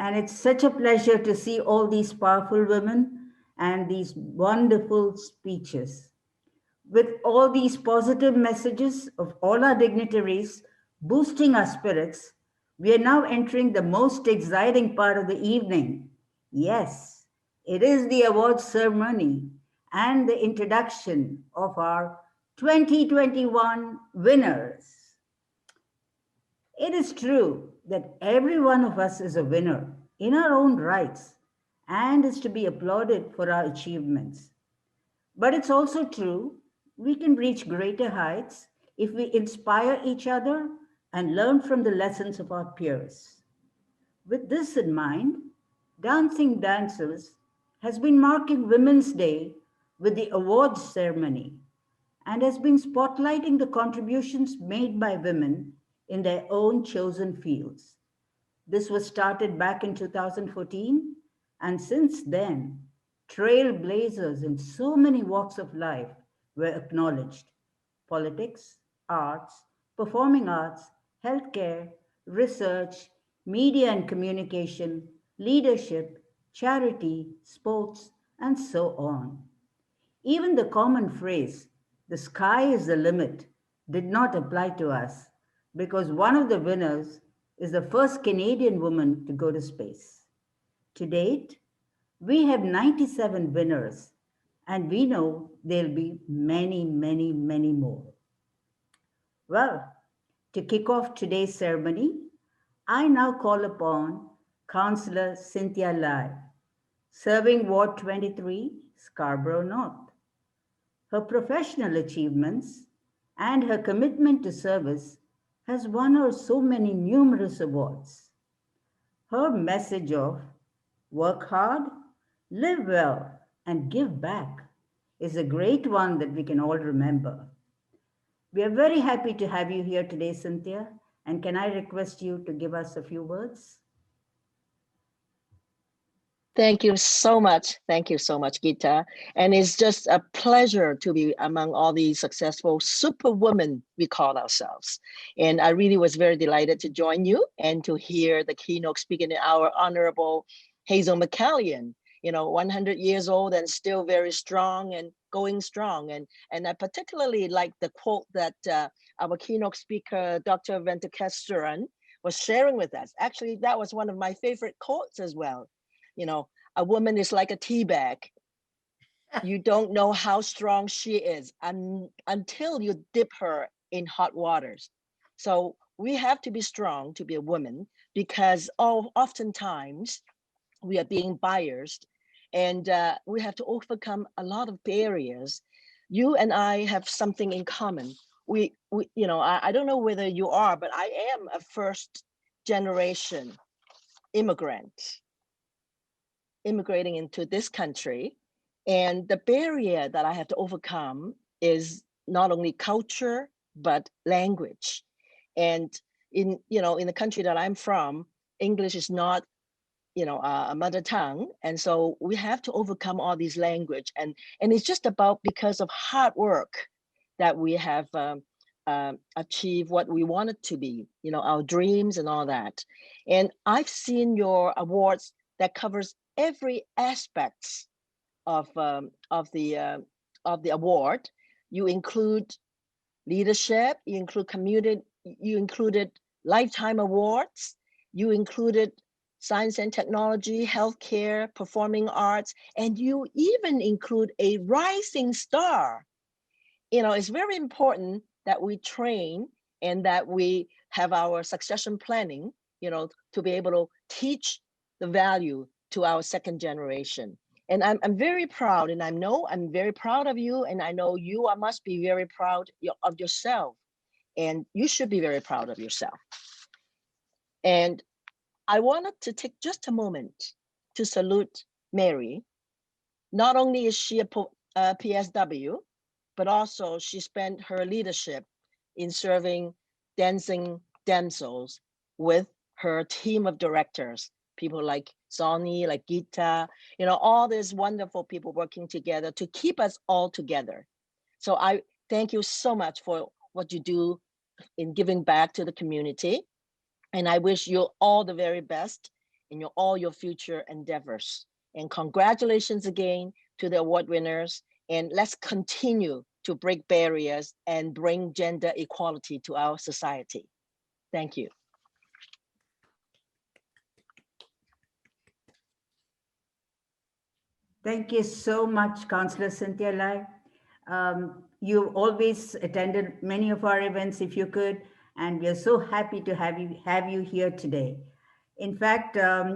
And it's such a pleasure to see all these powerful women and these wonderful speeches. With all these positive messages of all our dignitaries boosting our spirits, we are now entering the most exciting part of the evening. Yes, it is the awards ceremony and the introduction of our 2021 winners. It is true that every one of us is a winner in our own rights and is to be applauded for our achievements. But it's also true we can reach greater heights if we inspire each other and learn from the lessons of our peers. With this in mind, Dancing Dancers has been marking Women's Day with the awards ceremony and has been spotlighting the contributions made by women in their own chosen fields. This was started back in 2014, and since then, trailblazers in so many walks of life were acknowledged: politics, arts, performing arts, healthcare, research, media and communication, leadership, charity, sports, and so on. Even the common phrase, the sky is the limit, did not apply to us because one of the winners is the first Canadian woman to go to space. To date, we have 97 winners, and we know there'll be many, many, many more. Well, to kick off today's ceremony, I now call upon Councillor Cynthia Lai, serving Ward 23, Scarborough North. Her professional achievements and her commitment to service has won her so many numerous awards. Her message of work hard, live well, and give back is a great one that we can all remember. We are very happy to have you here today, Cynthia. And can I request you to give us a few words? Thank you so much. Thank you so much, Gita. And it's just a pleasure to be among all these successful superwomen we call ourselves. And I really was very delighted to join you and to hear the keynote speaking, our Honorable Hazel McCallion, 100 years old and still very strong and going strong. And I particularly like the quote that our keynote speaker, Dr. Venkatesaran, was sharing with us. Actually, that was one of my favorite quotes as well. A woman is like a tea bag. You don't know how strong she is until you dip her in hot waters. So we have to be strong to be a woman because oftentimes we are being biased and we have to overcome a lot of barriers. You and I have something in common. I don't know whether you are, but I am a first generation immigrant immigrating into this country. And the barrier that I have to overcome is not only culture, but language. And in the country that I'm from, English is not, a mother tongue. And so we have to overcome all these language. And it's just about because of hard work that we have achieved what we wanted to be, our dreams and all that. And I've seen your awards that covers every aspect of the award. You include leadership, you include community, you included lifetime awards, you included science and technology, healthcare, performing arts, and you even include a rising star. It's very important that we train and that we have our succession planning, to be able to teach the value to our second generation. And I'm very proud, and I know I'm very proud of you, and I know you must be very proud of yourself, and you should be very proud of yourself. And I wanted to take just a moment to salute Mary. Not only is she a PSW, but also she spent her leadership in serving Dancing Damsels with her team of directors, people like Sonny, like Gita, all these wonderful people working together to keep us all together. So I thank you so much for what you do in giving back to the community. And I wish you all the very best in all your future endeavors. And congratulations again to the award winners. And let's continue to break barriers and bring gender equality to our society. Thank you. Thank you so much, Councillor Cynthia Lai. You always attended many of our events, if you could, and we are so happy to have you here today. In fact,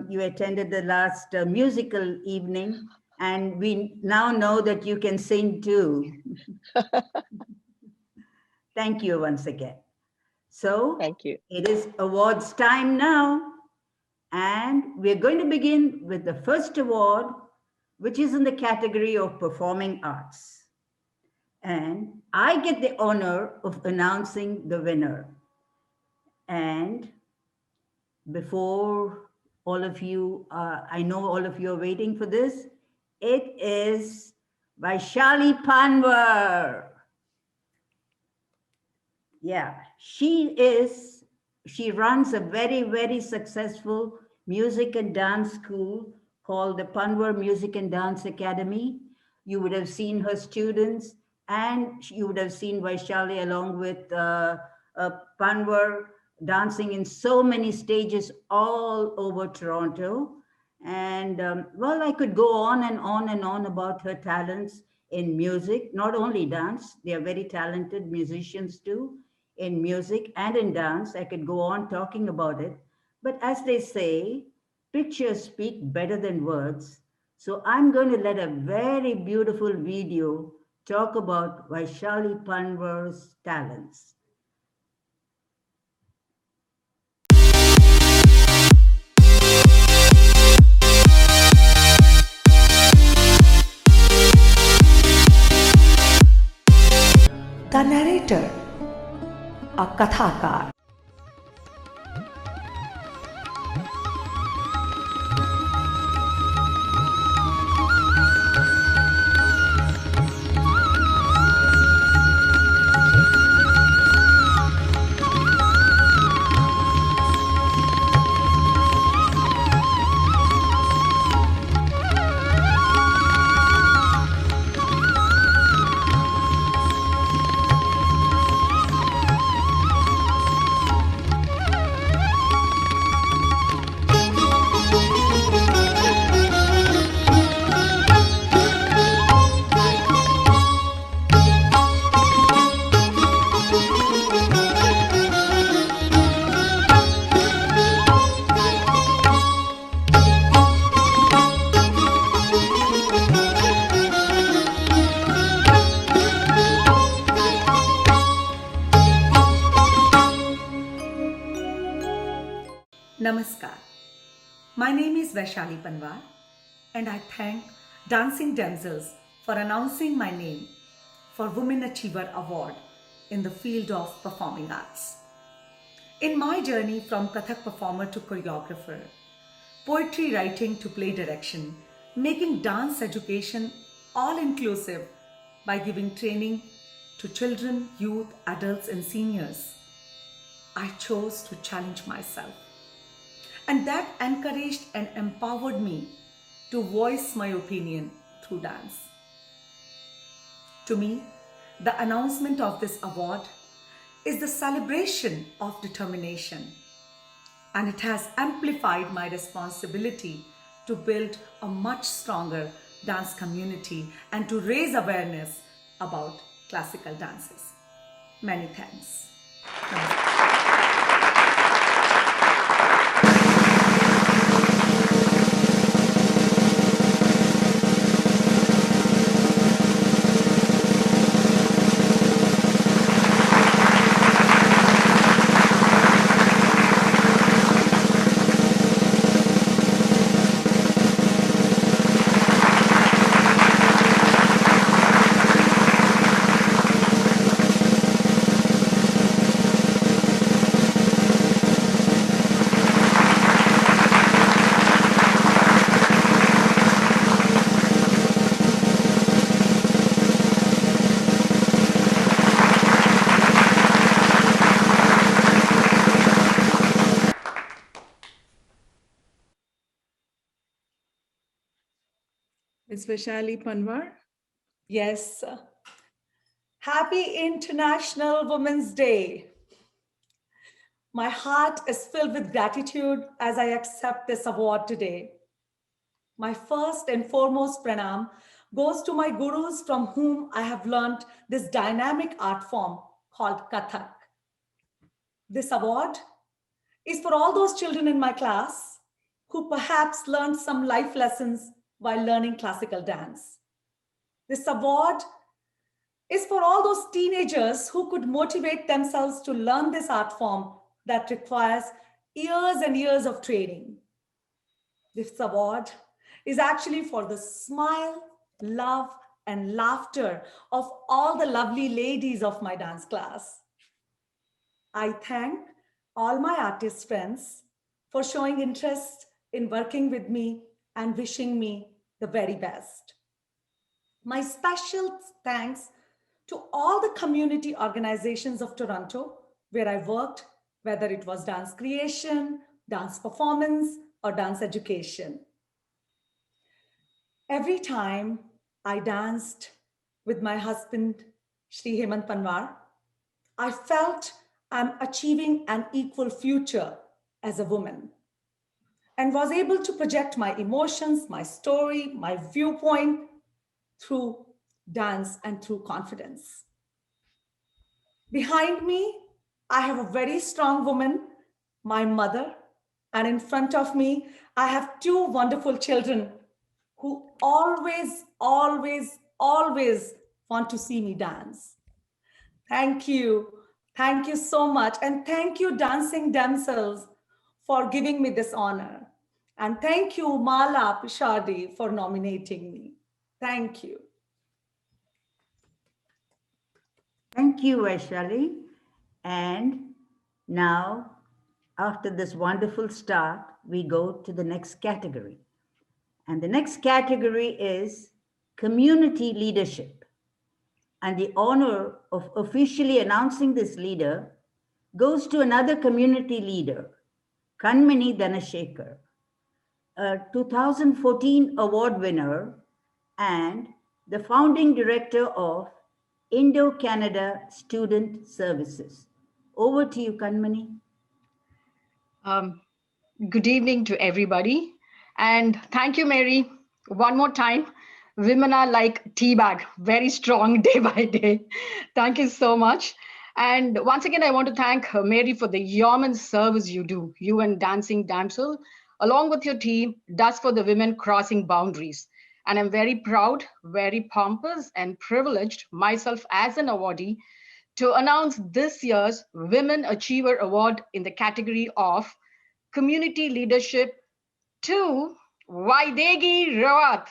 you attended the last musical evening, and we now know that you can sing too. Thank you once again. So, thank you. It is awards time now, and we're going to begin with the first award, which is in the category of performing arts. And I get the honor of announcing the winner. And before all of you, I know all of you are waiting for this, it is Vaishali Panwar. Yeah, she runs a very, very successful music and dance school called the Panwar Music and Dance Academy. You would have seen her students, and you would have seen Vaishali along with Panwar dancing in so many stages all over Toronto. And well, I could go on and on and on about her talents in music, not only dance, they are very talented musicians too, in music and in dance. I could go on talking about it. But as they say, pictures speak better than words. So I'm going to let a very beautiful video talk about Vaishali Panwar's talents. The narrator, a kathakar. Namaskar. My name is Vaishali Panwar, and I thank Dancing Damsels for announcing my name for Women Achiever Award in the field of performing arts. In my journey from Kathak performer to choreographer, poetry writing to play direction, making dance education all-inclusive by giving training to children, youth, adults and seniors, I chose to challenge myself. And that encouraged and empowered me to voice my opinion through dance. To me, the announcement of this award is the celebration of determination, and it has amplified my responsibility to build a much stronger dance community and to raise awareness about classical dances. Many thanks. Ms. Vaishali Panwar. Yes. Happy International Women's Day. My heart is filled with gratitude as I accept this award today. My first and foremost pranam goes to my gurus from whom I have learned this dynamic art form called Kathak. This award is for all those children in my class who perhaps learned some life lessons while learning classical dance. This award is for all those teenagers who could motivate themselves to learn this art form that requires years and years of training. This award is actually for the smile, love, and laughter of all the lovely ladies of my dance class. I thank all my artist friends for showing interest in working with me and wishing me the very best. My special thanks to all the community organizations of Toronto where I worked, whether it was dance creation, dance performance, or dance education. Every time I danced with my husband, Shri Hemant Panwar, I felt I'm achieving an equal future as a woman and was able to project my emotions, my story, my viewpoint through dance and through confidence. Behind me, I have a very strong woman, my mother, and in front of me, I have two wonderful children who always want to see me dance. Thank you. Thank you so much. And thank you, Dancing Damsels, for giving me this honor. And thank you, Mala Pishardi, for nominating me. Thank you. Thank you, Vaishali. And now, after this wonderful start, we go to the next category. And the next category is community leadership. And the honor of officially announcing this leader goes to another community leader, Kanmani Dhanashekar, a 2014 award winner and the founding director of Indo-Canada Student Services. Over to you, Kanmani. Good evening to everybody. And thank you, Mary. One more time. Women are like teabag, very strong day by day. Thank you so much. And once again, I want to thank Mary for the yeoman service you do. You and Dancing Damsel, along with your team, does for the women crossing boundaries. And I'm very proud, very pompous, and privileged myself as an awardee to announce this year's Women Achiever Award in the category of Community Leadership to Vaidegi Rawat.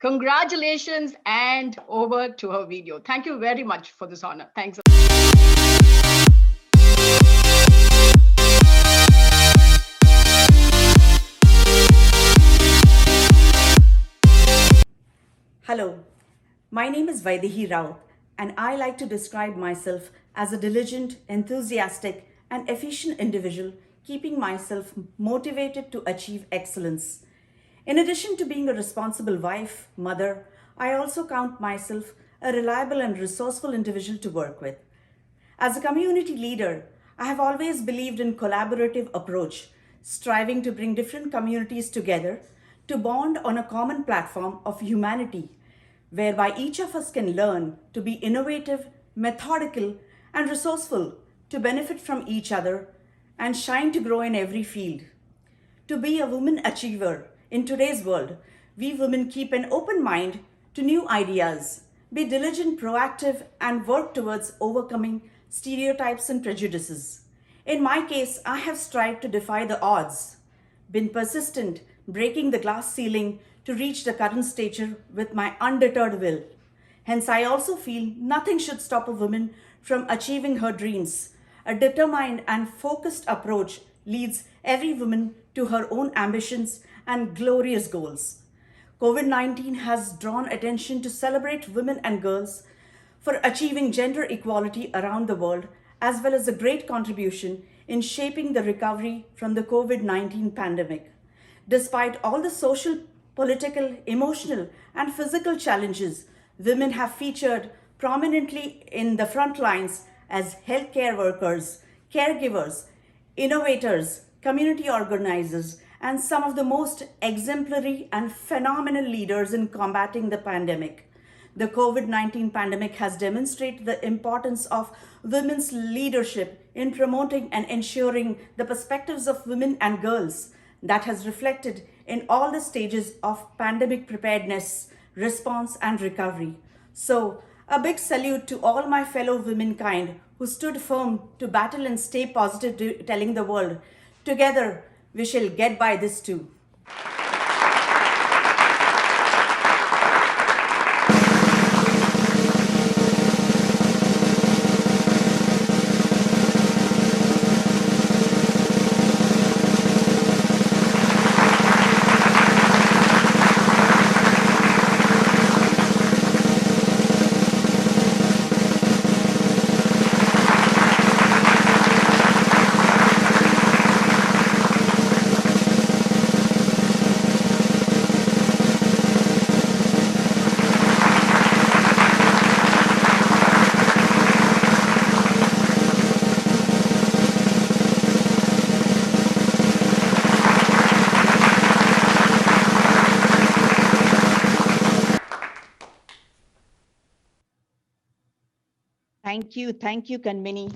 Congratulations, and over to her video. Thank you very much for this honor. Thanks. Hello, my name is Vaidehi Raut, and I like to describe myself as a diligent, enthusiastic, and efficient individual, keeping myself motivated to achieve excellence. In addition to being a responsible wife, mother, I also count myself a reliable and resourceful individual to work with. As a community leader, I have always believed in collaborative approach, striving to bring different communities together to bond on a common platform of humanity, whereby each of us can learn to be innovative, methodical, and resourceful to benefit from each other and shine to grow in every field. To be a woman achiever in today's world, we women keep an open mind to new ideas, be diligent, proactive, and work towards overcoming stereotypes and prejudices. In my case, I have strived to defy the odds, been persistent, breaking the glass ceiling to reach the current stature with my undeterred will. Hence, I also feel nothing should stop a woman from achieving her dreams. A determined and focused approach leads every woman to her own ambitions and glorious goals. COVID-19 has drawn attention to celebrate women and girls for achieving gender equality around the world, as well as a great contribution in shaping the recovery from the COVID-19 pandemic. Despite all the social political, emotional, and physical challenges, women have featured prominently in the front lines as healthcare workers, caregivers, innovators, community organizers, and some of the most exemplary and phenomenal leaders in combating the pandemic. The COVID 19 pandemic has demonstrated the importance of women's leadership in promoting and ensuring the perspectives of women and girls that has reflected in all the stages of pandemic preparedness, response, and recovery. So, a big salute to all my fellow womankind who stood firm to battle and stay positive, telling the world, together we shall get by this too. Thank you, Kanmini.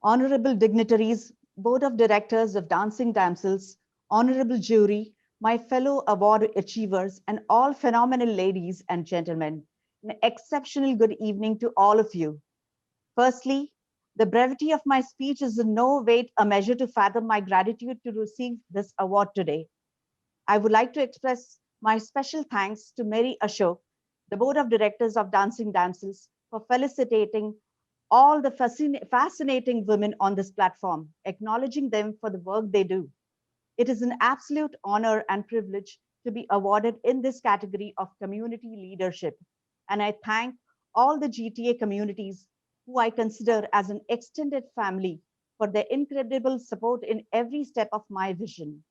Honorable dignitaries, Board of Directors of Dancing Damsels, honorable jury, my fellow award achievers, and all phenomenal ladies and gentlemen, an exceptional good evening to all of you. Firstly, the brevity of my speech is in no way a measure to fathom my gratitude to receive this award today. I would like to express my special thanks to Mary Ashok, the Board of Directors of Dancing Damsels, for felicitating all the fascinating women on this platform, acknowledging them for the work they do. It is an absolute honor and privilege to be awarded in this category of community leadership. And I thank all the GTA communities who I consider as an extended family for their incredible support in every step of my vision.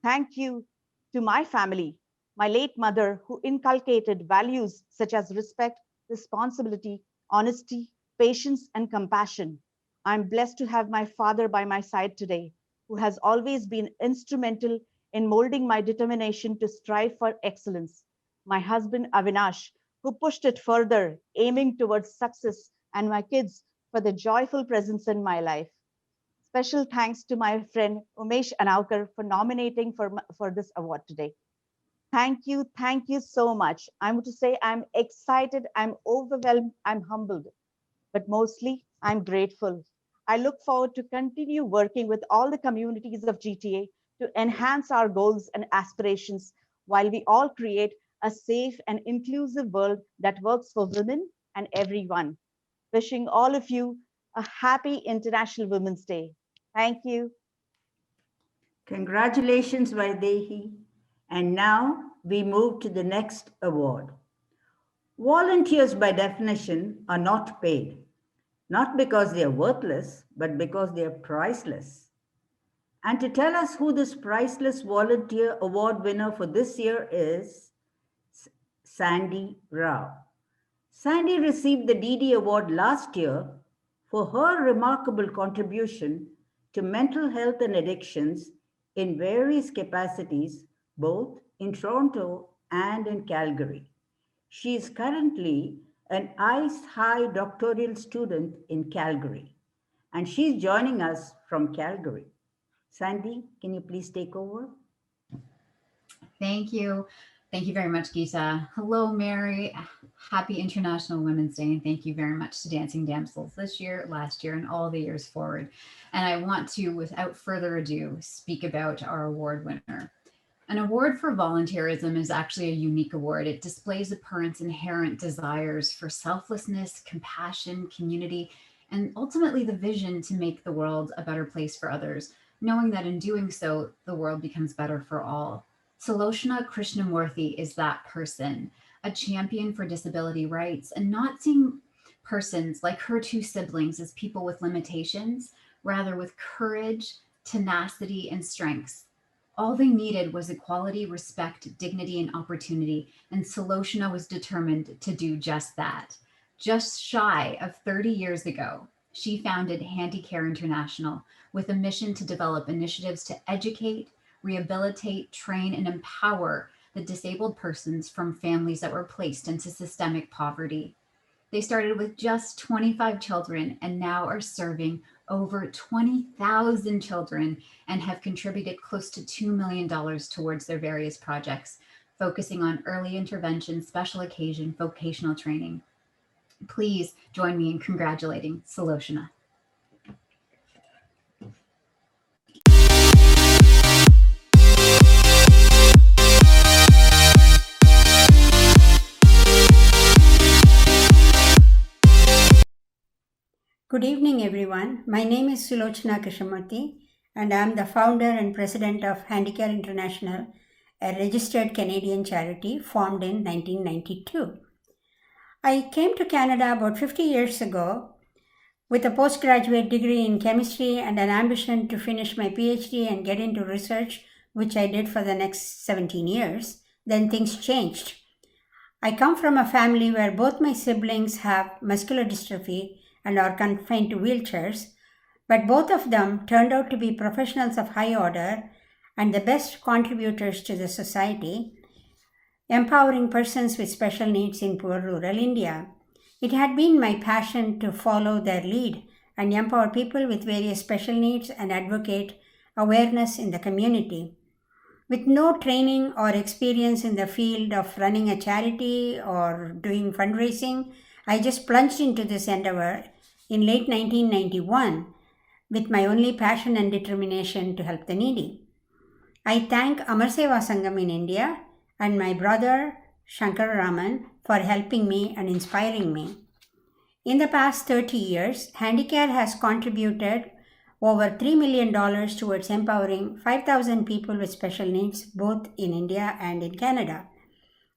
Thank you to my family, my late mother, who inculcated values such as respect, responsibility, honesty, patience, and compassion. I'm blessed to have my father by my side today, who has always been instrumental in molding my determination to strive for excellence. My husband, Avinash, who pushed it further, aiming towards success, and my kids for the joyful presence in my life. Special thanks to my friend Umesh Anaukar for nominating for this award today. Thank you so much. I'm to say I'm excited, I'm overwhelmed, I'm humbled, but mostly I'm grateful. I look forward to continue working with all the communities of GTA to enhance our goals and aspirations while we all create a safe and inclusive world that works for women and everyone. Wishing all of you a happy International Women's Day. Thank you. Congratulations, Vaidehi. And now we move to the next award. Volunteers, by definition, are not paid, not because they are worthless, but because they are priceless. And to tell us who this priceless volunteer award winner for this year is Sandy Rao. Sandy received the DD Award last year for her remarkable contribution to mental health and addictions in various capacities, both in Toronto and in Calgary. She is currently an ICE High doctoral student in Calgary, and she's joining us from Calgary. Sandy, can you please take over? Thank you. Thank you very much, Geeta. Hello, Mary. Happy International Women's Day, and thank you very much to Dancing Damsels this year, last year, and all the years forward. And I want to, without further ado, speak about our award winner. An award for volunteerism is actually a unique award. It displays a parent's inherent desires for selflessness, compassion, community, and ultimately the vision to make the world a better place for others, knowing that in doing so, the world becomes better for all. Saloshna Krishnamurthy is that person, a champion for disability rights and not seeing persons like her two siblings as people with limitations, rather with courage, tenacity, and strengths. All they needed was equality, respect, dignity, and opportunity, and Saloshna was determined to do just that. Just shy of 30 years ago, she founded Handicare International with a mission to develop initiatives to educate, rehabilitate, train, and empower the disabled persons from families that were placed into systemic poverty. They started with just 25 children and now are serving over 20,000 children and have contributed close to $2 million towards their various projects, focusing on early intervention, special occasion, vocational training. Please join me in congratulating Saloshna. Good evening, everyone. My name is Sulochana Krishnamurthy, and I am the founder and president of Handicare International, a registered Canadian charity formed in 1992. I came to Canada about 50 years ago with a postgraduate degree in chemistry and an ambition to finish my PhD and get into research, which I did for the next 17 years. Then things changed. I come from a family where both my siblings have muscular dystrophy and are confined to wheelchairs, but both of them turned out to be professionals of high order and the best contributors to the society, empowering persons with special needs in poor rural India. It had been my passion to follow their lead and empower people with various special needs and advocate awareness in the community. With no training or experience in the field of running a charity or doing fundraising, I just plunged into this endeavor in late 1991 with my only passion and determination to help the needy. I thank Amar Seva Sangam in India and my brother Shankar Raman for helping me and inspiring me. In the past 30 years, Handicare has contributed over $3 million towards empowering 5,000 people with special needs both in India and in Canada.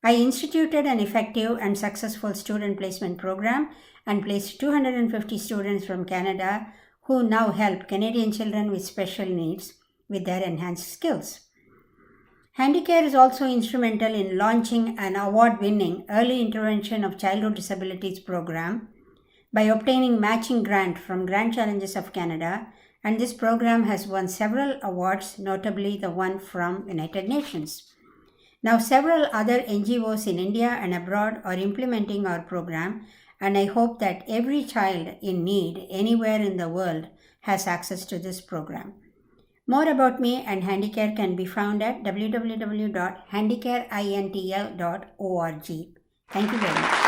I instituted an effective and successful student placement program and placed 250 students from Canada who now help Canadian children with special needs with their enhanced skills. Handicare is also instrumental in launching an award-winning Early Intervention of Childhood Disabilities program by obtaining matching grant from Grand Challenges of Canada, and this program has won several awards, notably the one from United Nations. Now, several other NGOs in India and abroad are implementing our program, and I hope that every child in need anywhere in the world has access to this program. More about me and Handicare can be found at www.handicareintl.org. Thank you very much.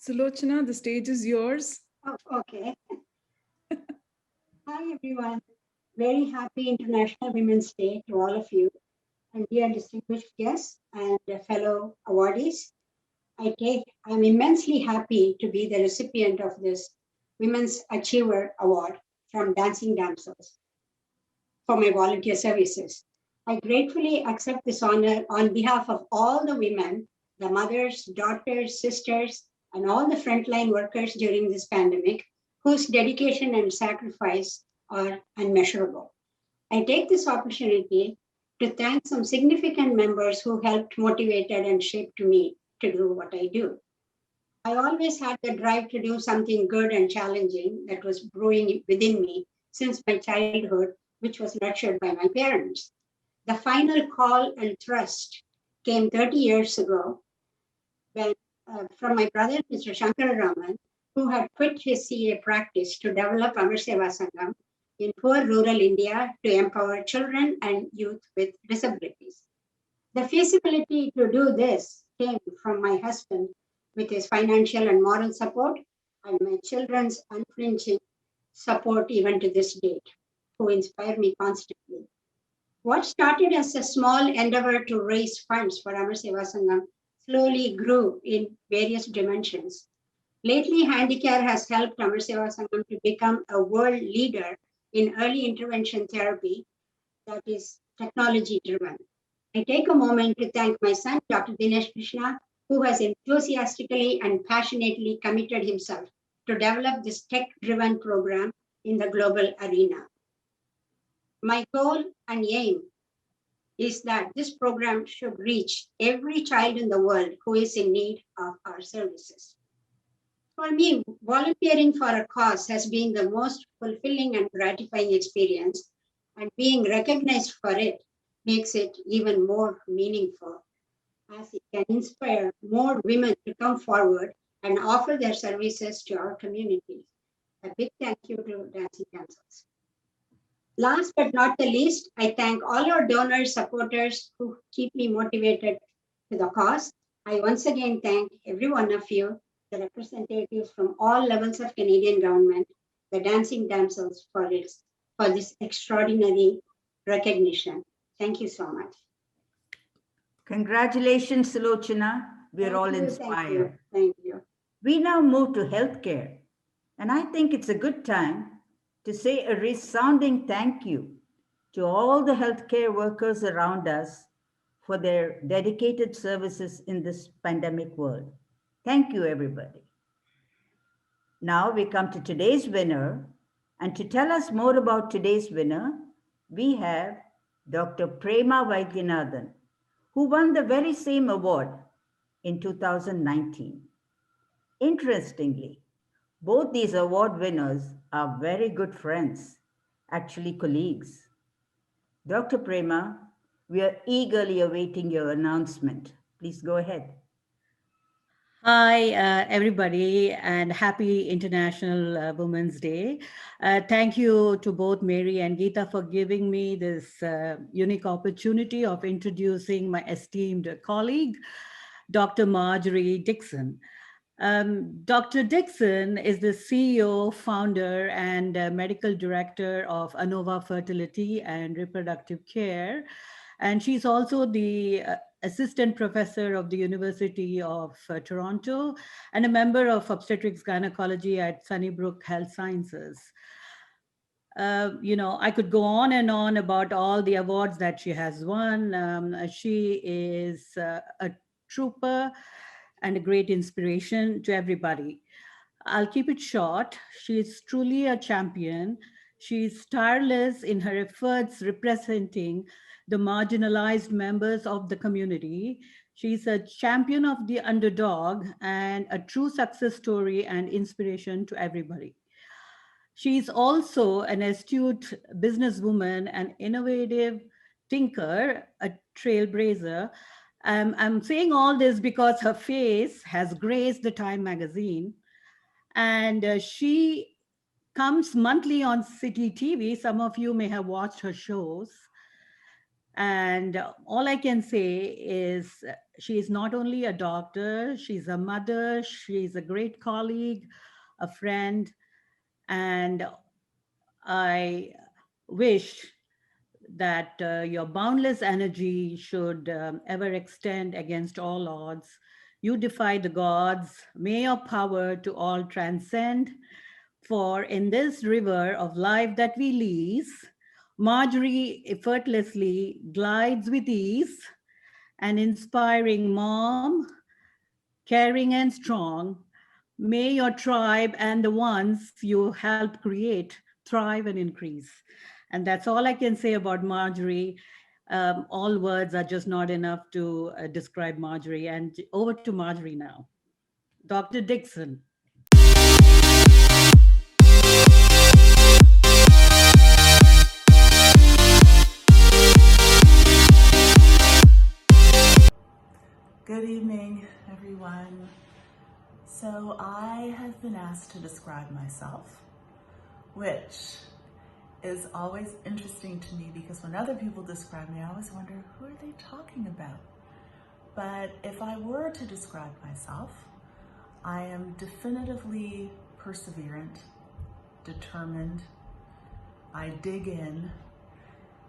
Sulochana, the stage is yours. Oh, okay. Hi, everyone. Very happy International Women's Day to all of you, and dear distinguished guests and fellow awardees. I'm immensely happy to be the recipient of this Women's Achiever Award from Dancing Damsels for my volunteer services. I gratefully accept this honor on behalf of all the women, the mothers, daughters, sisters, and all the frontline workers during this pandemic, whose dedication and sacrifice are unmeasurable. I take this opportunity to thank some significant members who helped, motivated, and shaped me to do what I do. I always had the drive to do something good and challenging that was brewing within me since my childhood, which was nurtured by my parents. The final call and thrust came 30 years ago when from my brother, Mr. Shankara Raman, who had quit his CA practice to develop Amar Seva Sangam in poor rural India to empower children and youth with disabilities. The feasibility to do this came from my husband with his financial and moral support and my children's unflinching support even to this date, who inspire me constantly. What started as a small endeavor to raise funds for Amar Seva Sangam slowly grew in various dimensions. Lately, Handicare has helped Amar Seva Sangam to become a world leader in early intervention therapy that is technology driven. I take a moment to thank my son, Dr. Dinesh Krishna, who has enthusiastically and passionately committed himself to develop this tech driven program in the global arena. My goal and aim is that this program should reach every child in the world who is in need of our services. For me, volunteering for a cause has been the most fulfilling and gratifying experience, and being recognized for it makes it even more meaningful, as it can inspire more women to come forward and offer their services to our communities. A big thank you to Dancing Damsels. Last but not the least, I thank all our donors, supporters who keep me motivated to the cause. I once again thank every one of you, the representatives from all levels of Canadian government, the Dancing Damsels for this extraordinary recognition. Thank you so much. Congratulations, Sulochana. We're all inspired. Thank you. We now move to healthcare, and I think it's a good time to say a resounding thank you to all the healthcare workers around us for their dedicated services in this pandemic world. Thank you, everybody. Now we come to today's winner, and to tell us more about today's winner, we have Dr. Prema Vaidyanathan, who won the very same award in 2019. Interestingly, both these award winners are very good friends, actually colleagues. Dr. Prema, we are eagerly awaiting your announcement. Please go ahead. Hi, everybody, and happy International Women's Day. Thank you to both Mary and Geeta for giving me this unique opportunity of introducing my esteemed colleague, Dr. Marjorie Dixon. Dr. Dixon is the CEO, founder, and medical director of Anova Fertility and Reproductive Care. And she's also the assistant professor of the University of Toronto and a member of obstetrics gynecology at Sunnybrook Health Sciences. I could go on and on about all the awards that she has won. She is a trooper and a great inspiration to everybody. I'll keep it short. She is truly a champion. She is tireless in her efforts representing the marginalized members of the community. She's a champion of the underdog and a true success story and inspiration to everybody. She's also an astute businesswoman, an innovative thinker, a trailblazer. I'm saying all this because her face has graced the Time magazine, and she comes monthly on City TV. Some of you may have watched her shows. And all I can say is she is not only a doctor, she's a mother, she's a great colleague, a friend, and I wish that your boundless energy should ever extend against all odds. You defy the gods. May your power to all transcend. For in this river of life that we lease, Marjorie effortlessly glides with ease, an inspiring mom, caring and strong. May your tribe and the ones you help create thrive and increase. And that's all I can say about Marjorie. All words are just not enough to describe Marjorie. And over to Marjorie now. Dr. Dixon. Good evening, everyone. So I have been asked to describe myself, which is always interesting to me because when other people describe me, I always wonder, who are they talking about? But if I were to describe myself, I am definitively perseverant, determined. I dig in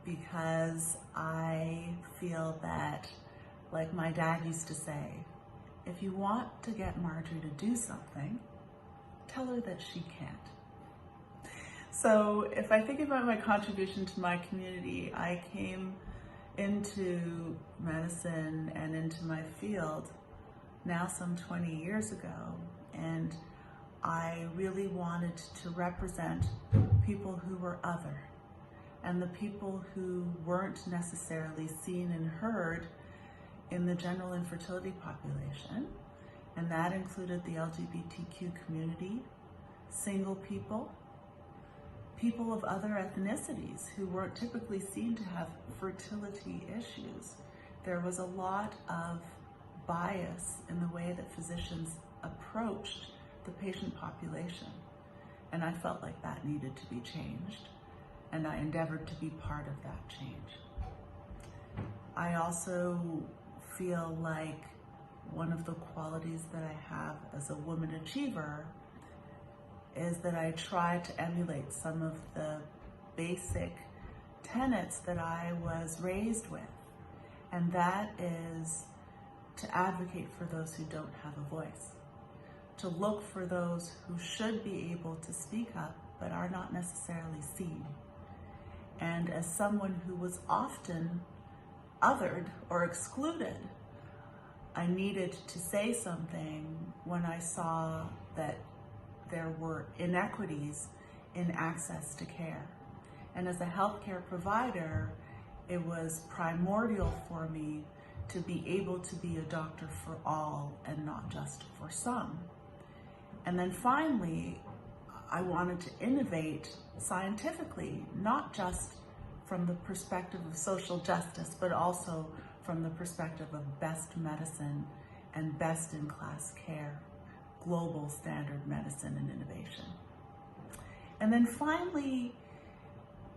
because I feel that, like my dad used to say, if you want to get Marjorie to do something, tell her that she can't. So if I think about my contribution to my community, I came into medicine and into my field now some 20 years ago, and I really wanted to represent people who were other and the people who weren't necessarily seen and heard in the general infertility population, and that included the LGBTQ community, single people, people of other ethnicities who weren't typically seen to have fertility issues. There was a lot of bias in the way that physicians approached the patient population, and I felt like that needed to be changed, and I endeavored to be part of that change. I also feel like one of the qualities that I have as a woman achiever is that I try to emulate some of the basic tenets that I was raised with, and that is to advocate for those who don't have a voice, to look for those who should be able to speak up but are not necessarily seen. And as someone who was often othered or excluded, I needed to say something when I saw that there were inequities in access to care. And as a healthcare provider, it was primordial for me to be able to be a doctor for all and not just for some. And then finally, I wanted to innovate scientifically, not just from the perspective of social justice, but also from the perspective of best medicine and best-in-class care, global standard medicine and innovation. And then finally,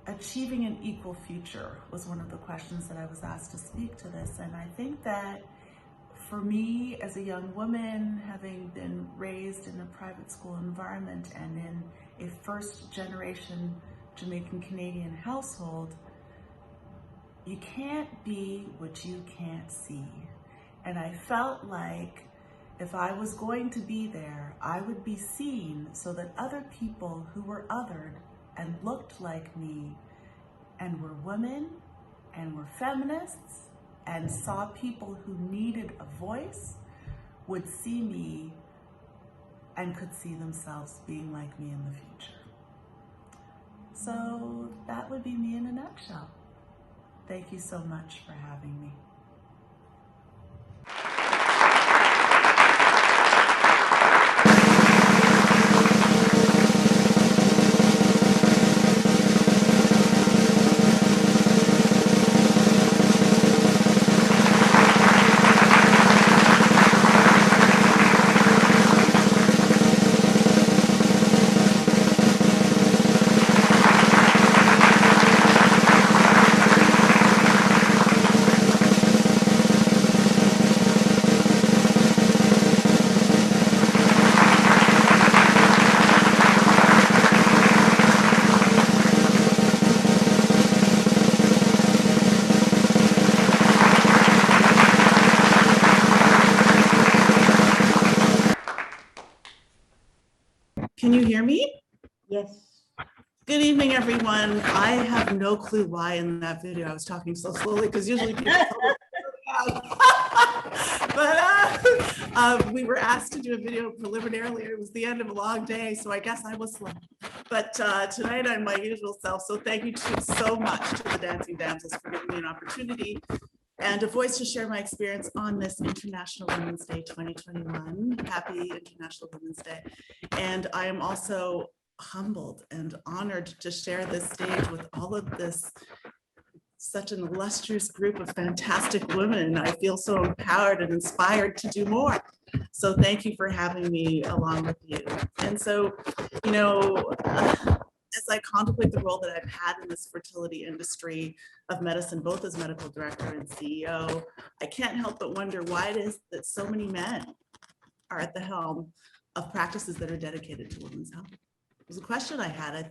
achieving an equal future was one of the questions that I was asked to speak to this. And I think that for me as a young woman, having been raised in a private school environment and in a first generation Jamaican Canadian household, you can't be what you can't see. And I felt like if I was going to be there, I would be seen so that other people who were othered and looked like me and were women and were feminists and saw people who needed a voice would see me and could see themselves being like me in the future. So that would be me in a nutshell. Thank you so much for having me. Can you hear me? Yes. Good evening, everyone. I have no clue why in that video I was talking so slowly because usually people but we were asked to do a video preliminarily. It was the end of a long day, so I guess I was slow. But tonight I'm my usual self, so thank you so much to the Dancing Damsels for giving me an opportunity and a voice to share my experience on this International Women's Day 2021. Happy International Women's Day. And I am also humbled and honored to share this stage with all of this, such an illustrious group of fantastic women. I feel so empowered and inspired to do more. So thank you for having me along with you. And so, you know, as I contemplate the role that I've had in this fertility industry of medicine, both as medical director and CEO, I can't help but wonder why it is that so many men are at the helm of practices that are dedicated to women's health. It was a question I had.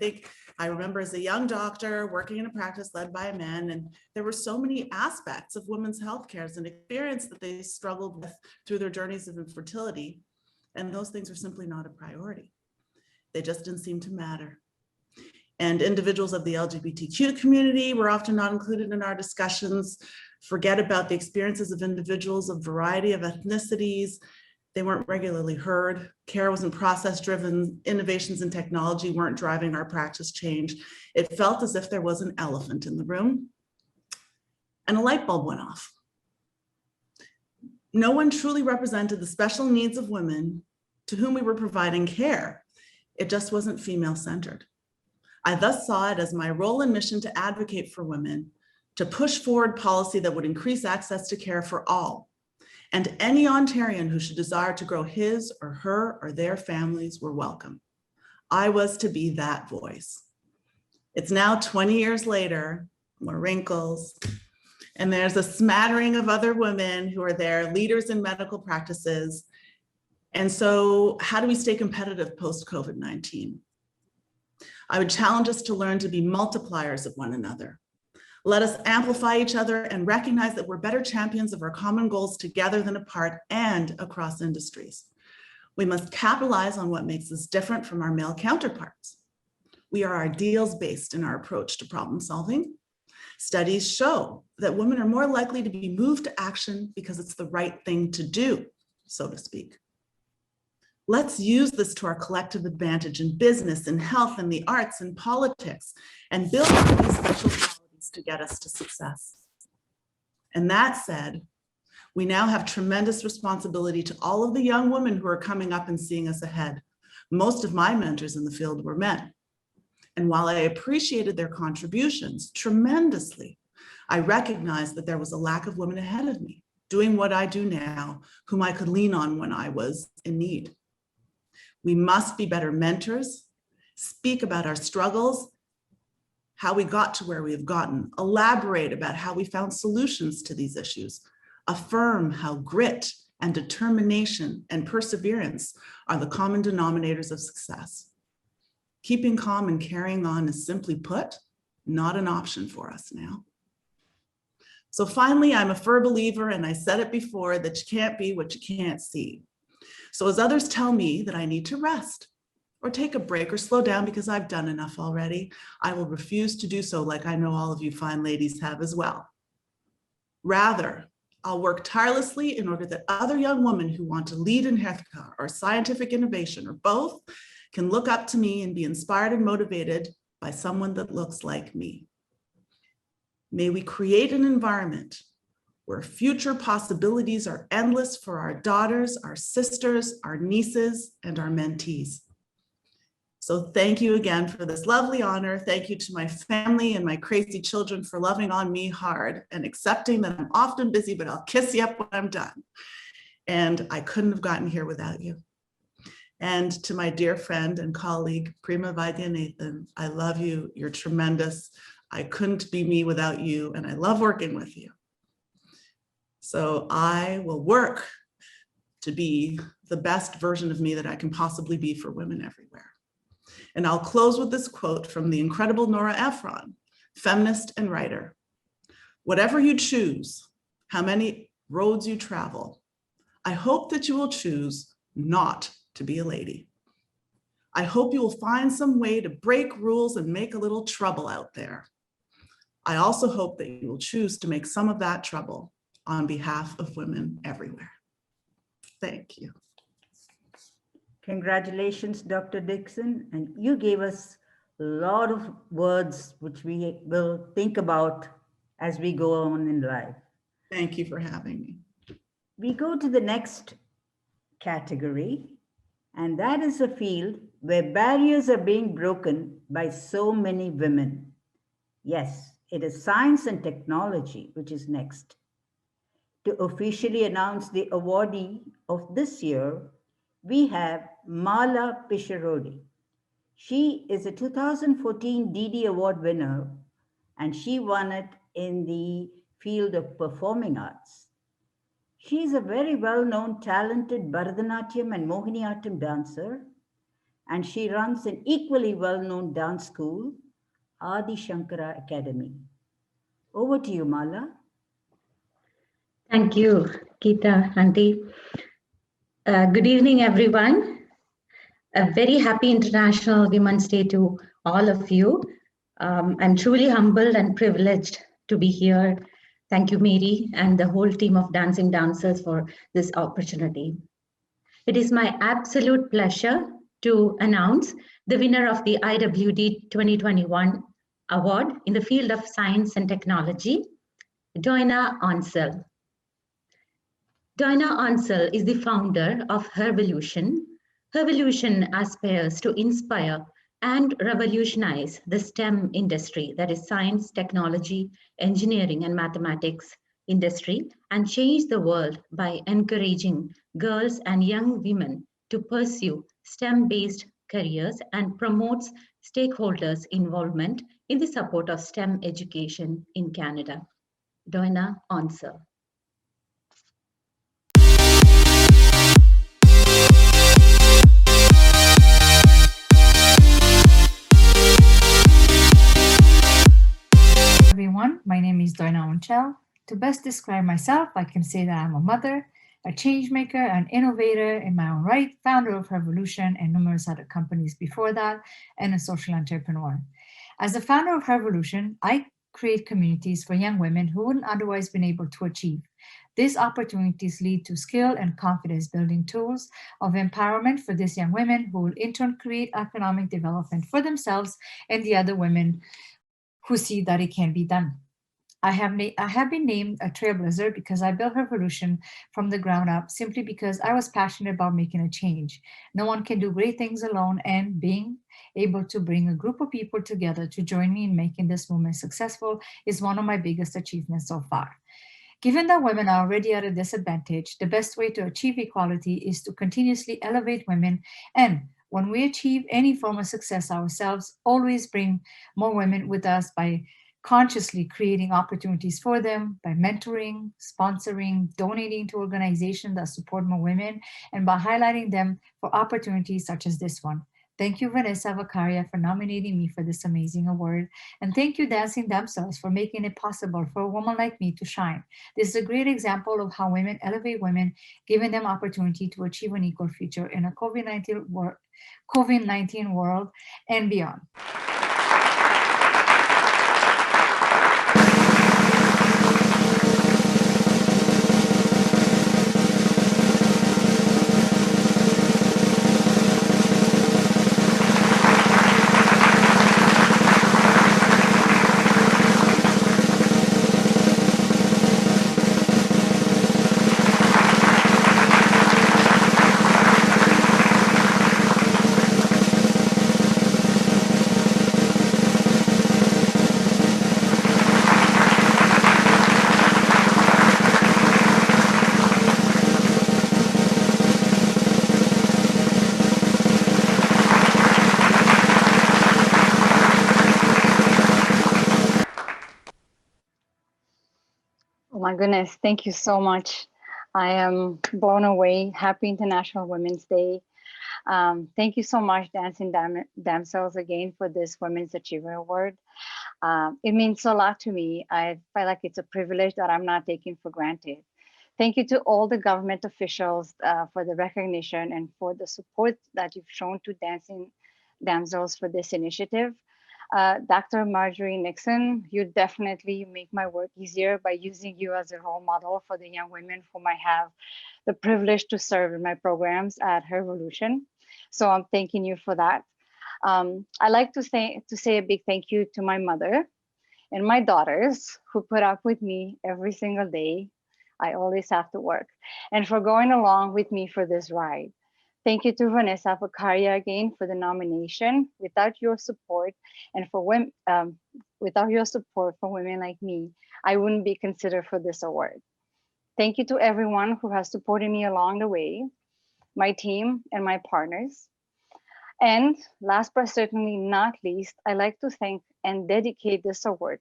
I remember as a young doctor working in a practice led by a man, and there were so many aspects of women's health care and experience that they struggled with through their journeys of infertility. And those things were simply not a priority. They just didn't seem to matter. And individuals of the LGBTQ community were often not included in our discussions, forget about the experiences of individuals of a variety of ethnicities. They weren't regularly heard. Care wasn't process-driven. Innovations in technology weren't driving our practice change. It felt as if there was an elephant in the room and a light bulb went off. No one truly represented the special needs of women to whom we were providing care. It just wasn't female-centered. I thus saw it as my role and mission to advocate for women, to push forward policy that would increase access to care for all. And any Ontarian who should desire to grow his or her or their families were welcome. I was to be that voice. It's now 20 years later, more wrinkles, and there's a smattering of other women who are there, leaders in medical practices. And so how do we stay competitive post-COVID-19? I would challenge us to learn to be multipliers of one another. Let us amplify each other and recognize that we're better champions of our common goals together than apart and across industries. We must capitalize on what makes us different from our male counterparts. We are ideals-based in our approach to problem solving. Studies show that women are more likely to be moved to action because it's the right thing to do, so to speak. Let's use this to our collective advantage in business, in health, in the arts, in politics, and build on these special qualities to get us to success. And that said, we now have tremendous responsibility to all of the young women who are coming up and seeing us ahead. Most of my mentors in the field were men. And while I appreciated their contributions tremendously, I recognized that there was a lack of women ahead of me, doing what I do now, whom I could lean on when I was in need. We must be better mentors, speak about our struggles, how we got to where we have gotten, elaborate about how we found solutions to these issues, affirm how grit and determination and perseverance are the common denominators of success. Keeping calm and carrying on is, simply put, not an option for us now. So finally, I'm a firm believer, and I said it before, that you can't be what you can't see. So as others tell me that I need to rest or take a break or slow down because I've done enough already, I will refuse to do so, like I know all of you fine ladies have as well. Rather, I'll work tirelessly in order that other young women who want to lead in healthcare or scientific innovation or both can look up to me and be inspired and motivated by someone that looks like me. May we create an environment where future possibilities are endless for our daughters, our sisters, our nieces, and our mentees. So thank you again for this lovely honor. Thank you to my family and my crazy children for loving on me hard and accepting that I'm often busy, but I'll kiss you up when I'm done. And I couldn't have gotten here without you. And to my dear friend and colleague, Prima Vaidyanathan, I love you. You're tremendous. I couldn't be me without you, and I love working with you. So I will work to be the best version of me that I can possibly be for women everywhere. And I'll close with this quote from the incredible Nora Ephron, feminist and writer. Whatever you choose, how many roads you travel, I hope that you will choose not to be a lady. I hope you will find some way to break rules and make a little trouble out there. I also hope that you will choose to make some of that trouble on behalf of women everywhere. Thank you. Congratulations, Dr. Dixon. And you gave us a lot of words which we will think about as we go on in life. Thank you for having me. We go to the next category, and that is a field where barriers are being broken by so many women. Yes, it is science and technology, which is next. to officially announce the awardee of this year, we have Mala Pisharodi. She is a 2014 DD Award winner, and she won it in the field of performing arts. She is a very well-known, talented Bharatanatyam and Mohiniyattam dancer, and she runs an equally well-known dance school, Adi Shankara Academy. Over to you, Mala. Thank you, Geeta, Auntie. Good evening, everyone. A very happy International Women's Day to all of you. I'm truly humbled and privileged to be here. Thank you, Mary, and the whole team of Dancing Dancers for this opportunity. It is my absolute pleasure to announce the winner of the IWD 2021 award in the field of science and technology, Doina Ansel. Doina Ansel is the founder of Hervolution. Hervolution aspires to inspire and revolutionize the STEM industry, that is science, technology, engineering, and mathematics industry, and change the world by encouraging girls and young women to pursue STEM-based careers and promotes stakeholders' involvement in the support of STEM education in Canada. Doina Ansel. Everyone, my name is Doina Onchel. To best describe myself, I can say that I'm a mother, a change maker, an innovator in my own right, founder of Hervolution and numerous other companies before that, and a social entrepreneur. As the founder of Hervolution, I create communities for young women who wouldn't otherwise been able to achieve. These opportunities lead to skill and confidence building tools of empowerment for these young women who will in turn create economic development for themselves and the other women who see that it can be done. I have been named a trailblazer because I built Hervolution from the ground up simply because I was passionate about making a change. No one can do great things alone, and being able to bring a group of people together to join me in making this movement successful is one of my biggest achievements so far. Given that women are already at a disadvantage, the best way to achieve equality is to continuously elevate women, and when we achieve any form of success ourselves, always bring more women with us by consciously creating opportunities for them, by mentoring, sponsoring, donating to organizations that support more women, and by highlighting them for opportunities such as this one. Thank you, Vanessa Vaccaria, for nominating me for this amazing award. And thank you, Dancing Damsels, for making it possible for a woman like me to shine. This is a great example of how women elevate women, giving them opportunity to achieve an equal future in a COVID-19 world and beyond. Oh my goodness, thank you so much. I am blown away. Happy International Women's Day. Thank you so much, Dancing Damsels, again for this Women's Achiever Award. It means a lot to me. I feel like it's a privilege that I'm not taking for granted. Thank you to all the government officials for the recognition and for the support that you've shown to Dancing Damsels for this initiative. Dr. Marjorie Nixon, you definitely make my work easier by using you as a role model for the young women whom I have the privilege to serve in my programs at Hervolution. So I'm thanking you for that. I like to say a big thank you to my mother and my daughters who put up with me every single day. I always have to work, and for going along with me for this ride. Thank you to Vanessa Vaccaria again for the nomination. Without your support and for women, without your support for women like me, I wouldn't be considered for this award. Thank you to everyone who has supported me along the way, my team and my partners. And last but certainly not least, I like to thank and dedicate this award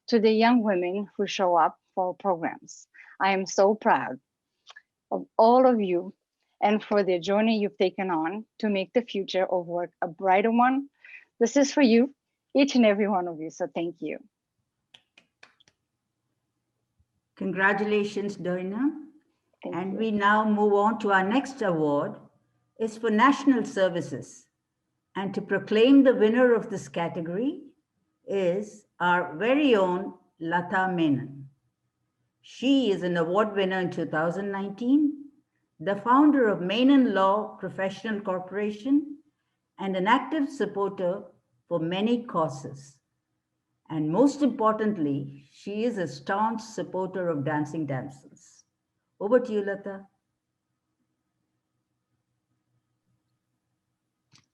to the young women who show up for programs. I am so proud of all of you and for the journey you've taken on to make the future of work a brighter one. This is for you, each and every one of you. So thank you. Congratulations, Doina. Thank you. We now move on to our next award. It's for national services. And to proclaim the winner of this category is our very own Lata Menon. She is an award winner in 2019, the founder of Menon Law Professional Corporation, and an active supporter for many causes. And most importantly, she is a staunch supporter of Dancing Damsels. Over to you, Lata.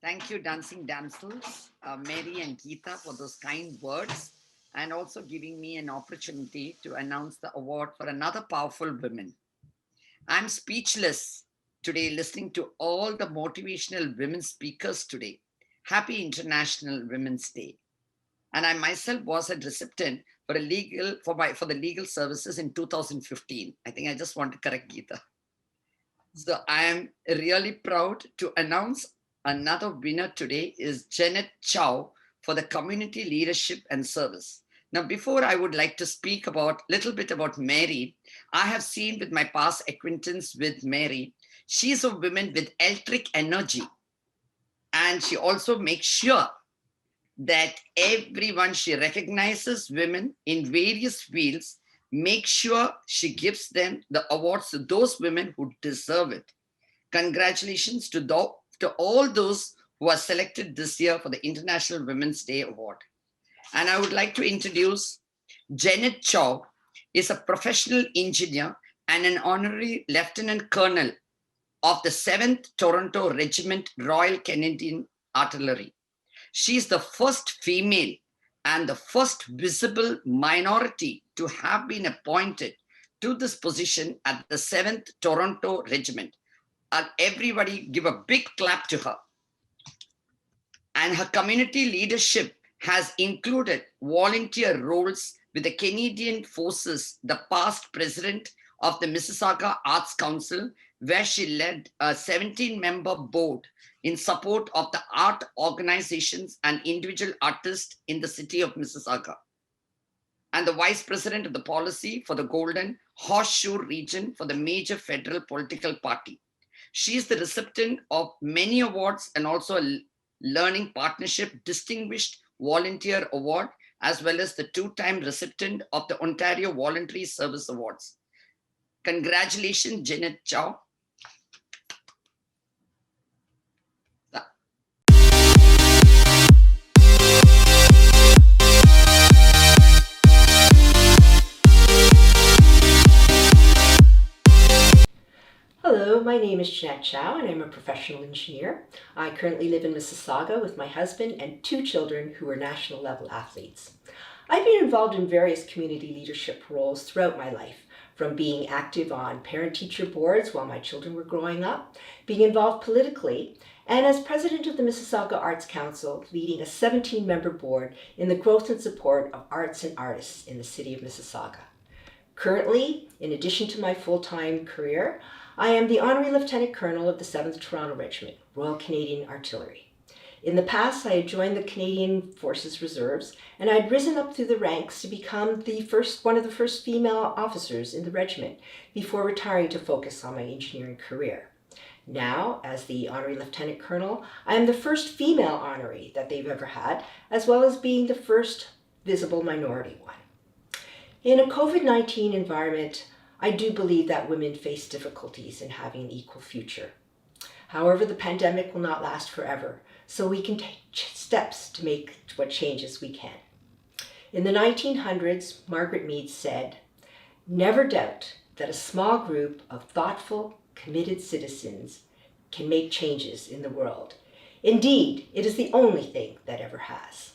Thank you, Dancing Damsels, Mary and Geeta, for those kind words, and also giving me an opportunity to announce the award for another powerful woman. I'm speechless today listening to all the motivational women speakers today. Happy International Women's Day. And I myself was a recipient for the legal services in 2015. I think I just want to correct Geeta. So I am really proud to announce another winner today is Janet Chow for the community leadership and service. Now, before I would like to speak about little bit about Mary, I have seen with my past acquaintance with Mary, she's a woman with electric energy. And she also makes sure that everyone, she recognizes women in various fields, make sure she gives them the awards to those women who deserve it. Congratulations to all those who are selected this year for the International Women's Day Award. And I would like to introduce Janet Chow, is a professional engineer and an honorary lieutenant colonel of the 7th Toronto Regiment Royal Canadian Artillery. She is the first female and the first visible minority to have been appointed to this position at the 7th Toronto Regiment. And everybody give a big clap to her. And her community leadership has included volunteer roles with the Canadian Forces, the past president of the Mississauga Arts Council, where she led a 17-member board in support of the art organizations and individual artists in the city of Mississauga, and the vice president of the policy for the Golden Horseshoe region for the major federal political party. She is the recipient of many awards and also a Learning Partnership Distinguished Volunteer Award, as well as the 2-time recipient of the Ontario Voluntary Service Awards. Congratulations, Janet Chow. Hello, my name is Jeanette Chow and I'm a professional engineer. I currently live in Mississauga with my husband and 2 children who are national level athletes. I've been involved in various community leadership roles throughout my life, from being active on parent-teacher boards while my children were growing up, being involved politically, and as president of the Mississauga Arts Council, leading a 17-member board in the growth and support of arts and artists in the city of Mississauga. Currently, in addition to my full-time career, I am the Honorary Lieutenant Colonel of the 7th Toronto Regiment, Royal Canadian Artillery. In the past, I had joined the Canadian Forces Reserves, and I had risen up through the ranks to become one of the first female officers in the regiment before retiring to focus on my engineering career. Now, as the Honorary Lieutenant Colonel, I am the first female honorary that they've ever had, as well as being the first visible minority one. In a COVID-19 environment, I do believe that women face difficulties in having an equal future. However, the pandemic will not last forever, so we can take steps to make what changes we can. In the 1900s, Margaret Mead said, "Never doubt that a small group of thoughtful, committed citizens can make changes in the world. Indeed, it is the only thing that ever has."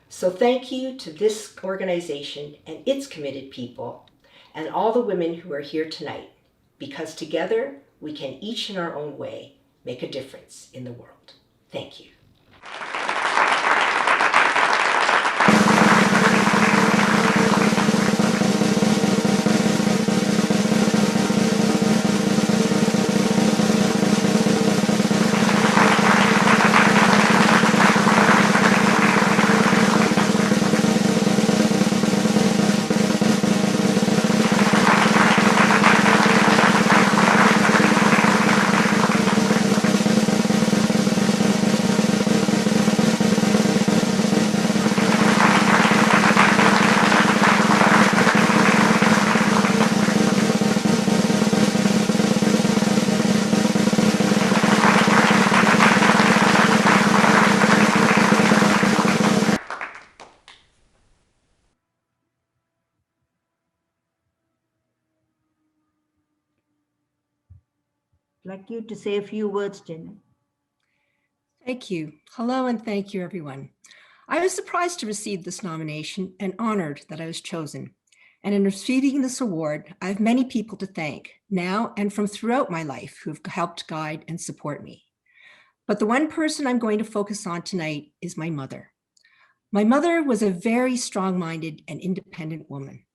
So thank you to this organization and its committed people, and all the women who are here tonight, because together we can each in our own way make a difference in the world. Thank you. I'd like you to say a few words, Jenna. Thank you. Hello, and thank you, everyone. I was surprised to receive this nomination and honored that I was chosen. And in receiving this award, I have many people to thank now and from throughout my life who have helped guide and support me. But the one person I'm going to focus on tonight is my mother. My mother was a very strong-minded and independent woman.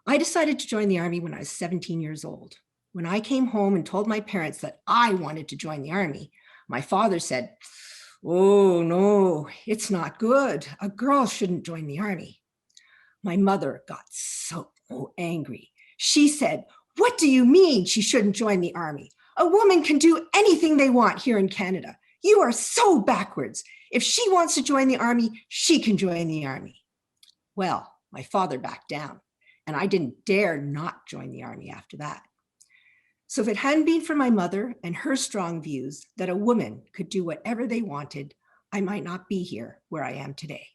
I decided to join the Army when I was 17 years old. When I came home and told my parents that I wanted to join the Army, my father said, "Oh, no, it's not good. A girl shouldn't join the Army." My mother got so angry. She said, "What do you mean she shouldn't join the Army? A woman can do anything they want here in Canada. You are so backwards. If she wants to join the Army, she can join the Army." Well, my father backed down, and I didn't dare not join the Army after that. So if it hadn't been for my mother and her strong views that a woman could do whatever they wanted, I might not be here where I am today.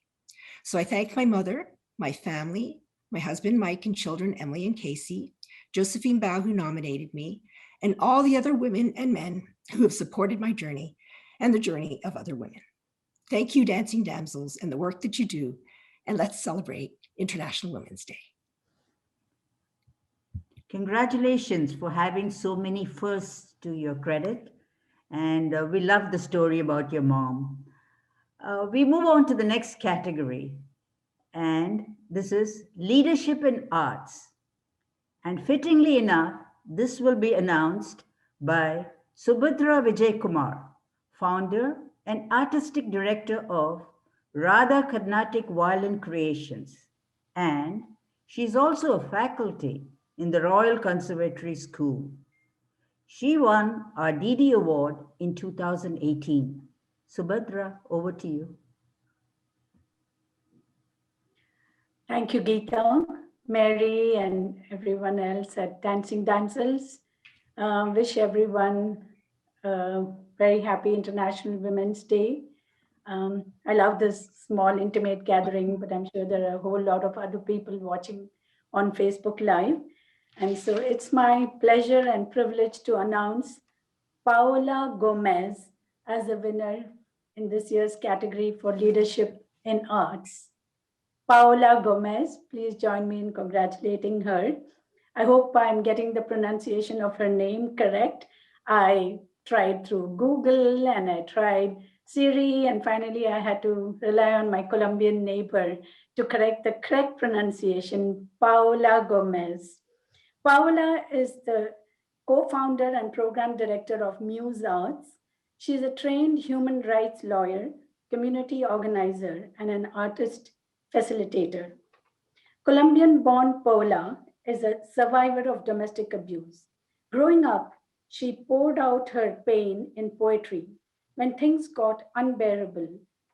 So I thank my mother, my family, my husband, Mike, and children, Emily and Casey, Josephine Bao, who nominated me, and all the other women and men who have supported my journey and the journey of other women. Thank you, Dancing Damsels, and the work that you do, and let's celebrate International Women's Day. Congratulations for having so many firsts to your credit. And we love the story about your mom. We move on to the next category. And this is Leadership in Arts. And fittingly enough, this will be announced by Subhadra Vijay Kumar, founder and artistic director of Radha Carnatic Violin Creations. And she's also a faculty in the Royal Conservatory School. She won our DD Award in 2018. Subhadra, over to you. Thank you, Geeta, Mary, and everyone else at Dancing Damsels. Wish everyone a very happy International Women's Day. I love this small, intimate gathering, but I'm sure there are a whole lot of other people watching on Facebook Live. And so it's my pleasure and privilege to announce Paola Gomez as the winner in this year's category for Leadership in Arts. Paola Gomez, please join me in congratulating her. I hope I'm getting the pronunciation of her name correct. I tried through Google and I tried Siri, and finally I had to rely on my Colombian neighbor to correct the correct pronunciation, Paola Gomez. Paola is the co-founder and program director of Muse Arts. She's a trained human rights lawyer, community organizer, and an artist facilitator. Colombian-born Paola is a survivor of domestic abuse. Growing up, she poured out her pain in poetry. When things got unbearable,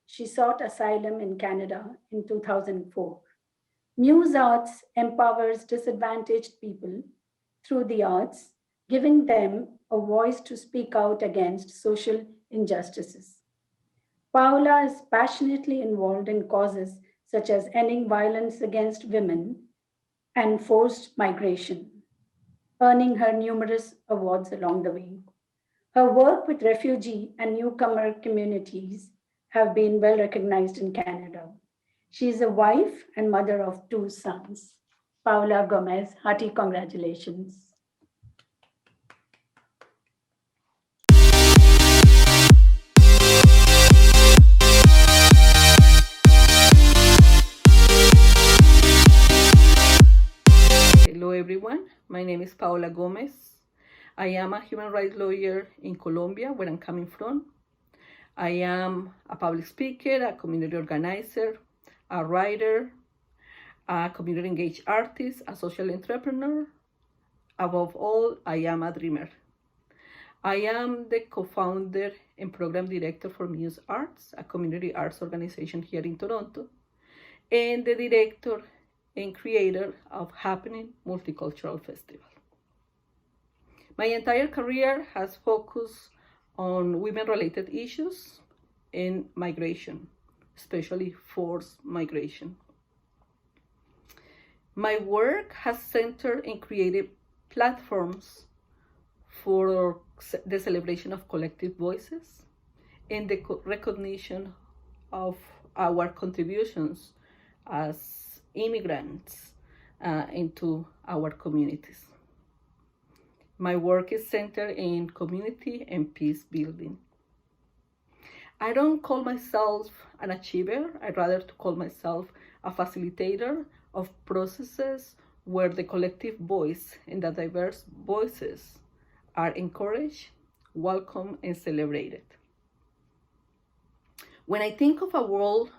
she sought asylum in Canada in 2004. Muse Arts empowers disadvantaged people through the arts, giving them a voice to speak out against social injustices. Paola is passionately involved in causes such as ending violence against women and forced migration, earning her numerous awards along the way. Her work with refugee and newcomer communities have been well recognized in Canada. She is a wife and mother of 2 sons. Paula Gomez. Hearty congratulations. Hello everyone, my name is Paola Gomez. I am a human rights lawyer in Colombia, where I'm coming from. I am a public speaker, a community organizer, a writer, a community engaged artist, a social entrepreneur. Above all, I am a dreamer. I am the co-founder and program director for Muse Arts, a community arts organization here in Toronto, and the director and creator of Happening Multicultural Festival. My entire career has focused on women-related issues and migration, especially forced migration. My work has centered in creative platforms for the celebration of collective voices and the recognition of our contributions as immigrants into our communities. My work is centered in community and peace building. I don't call myself an achiever. I'd rather to call myself a facilitator of processes where the collective voice and the diverse voices are encouraged, welcomed, and celebrated. When I think of a world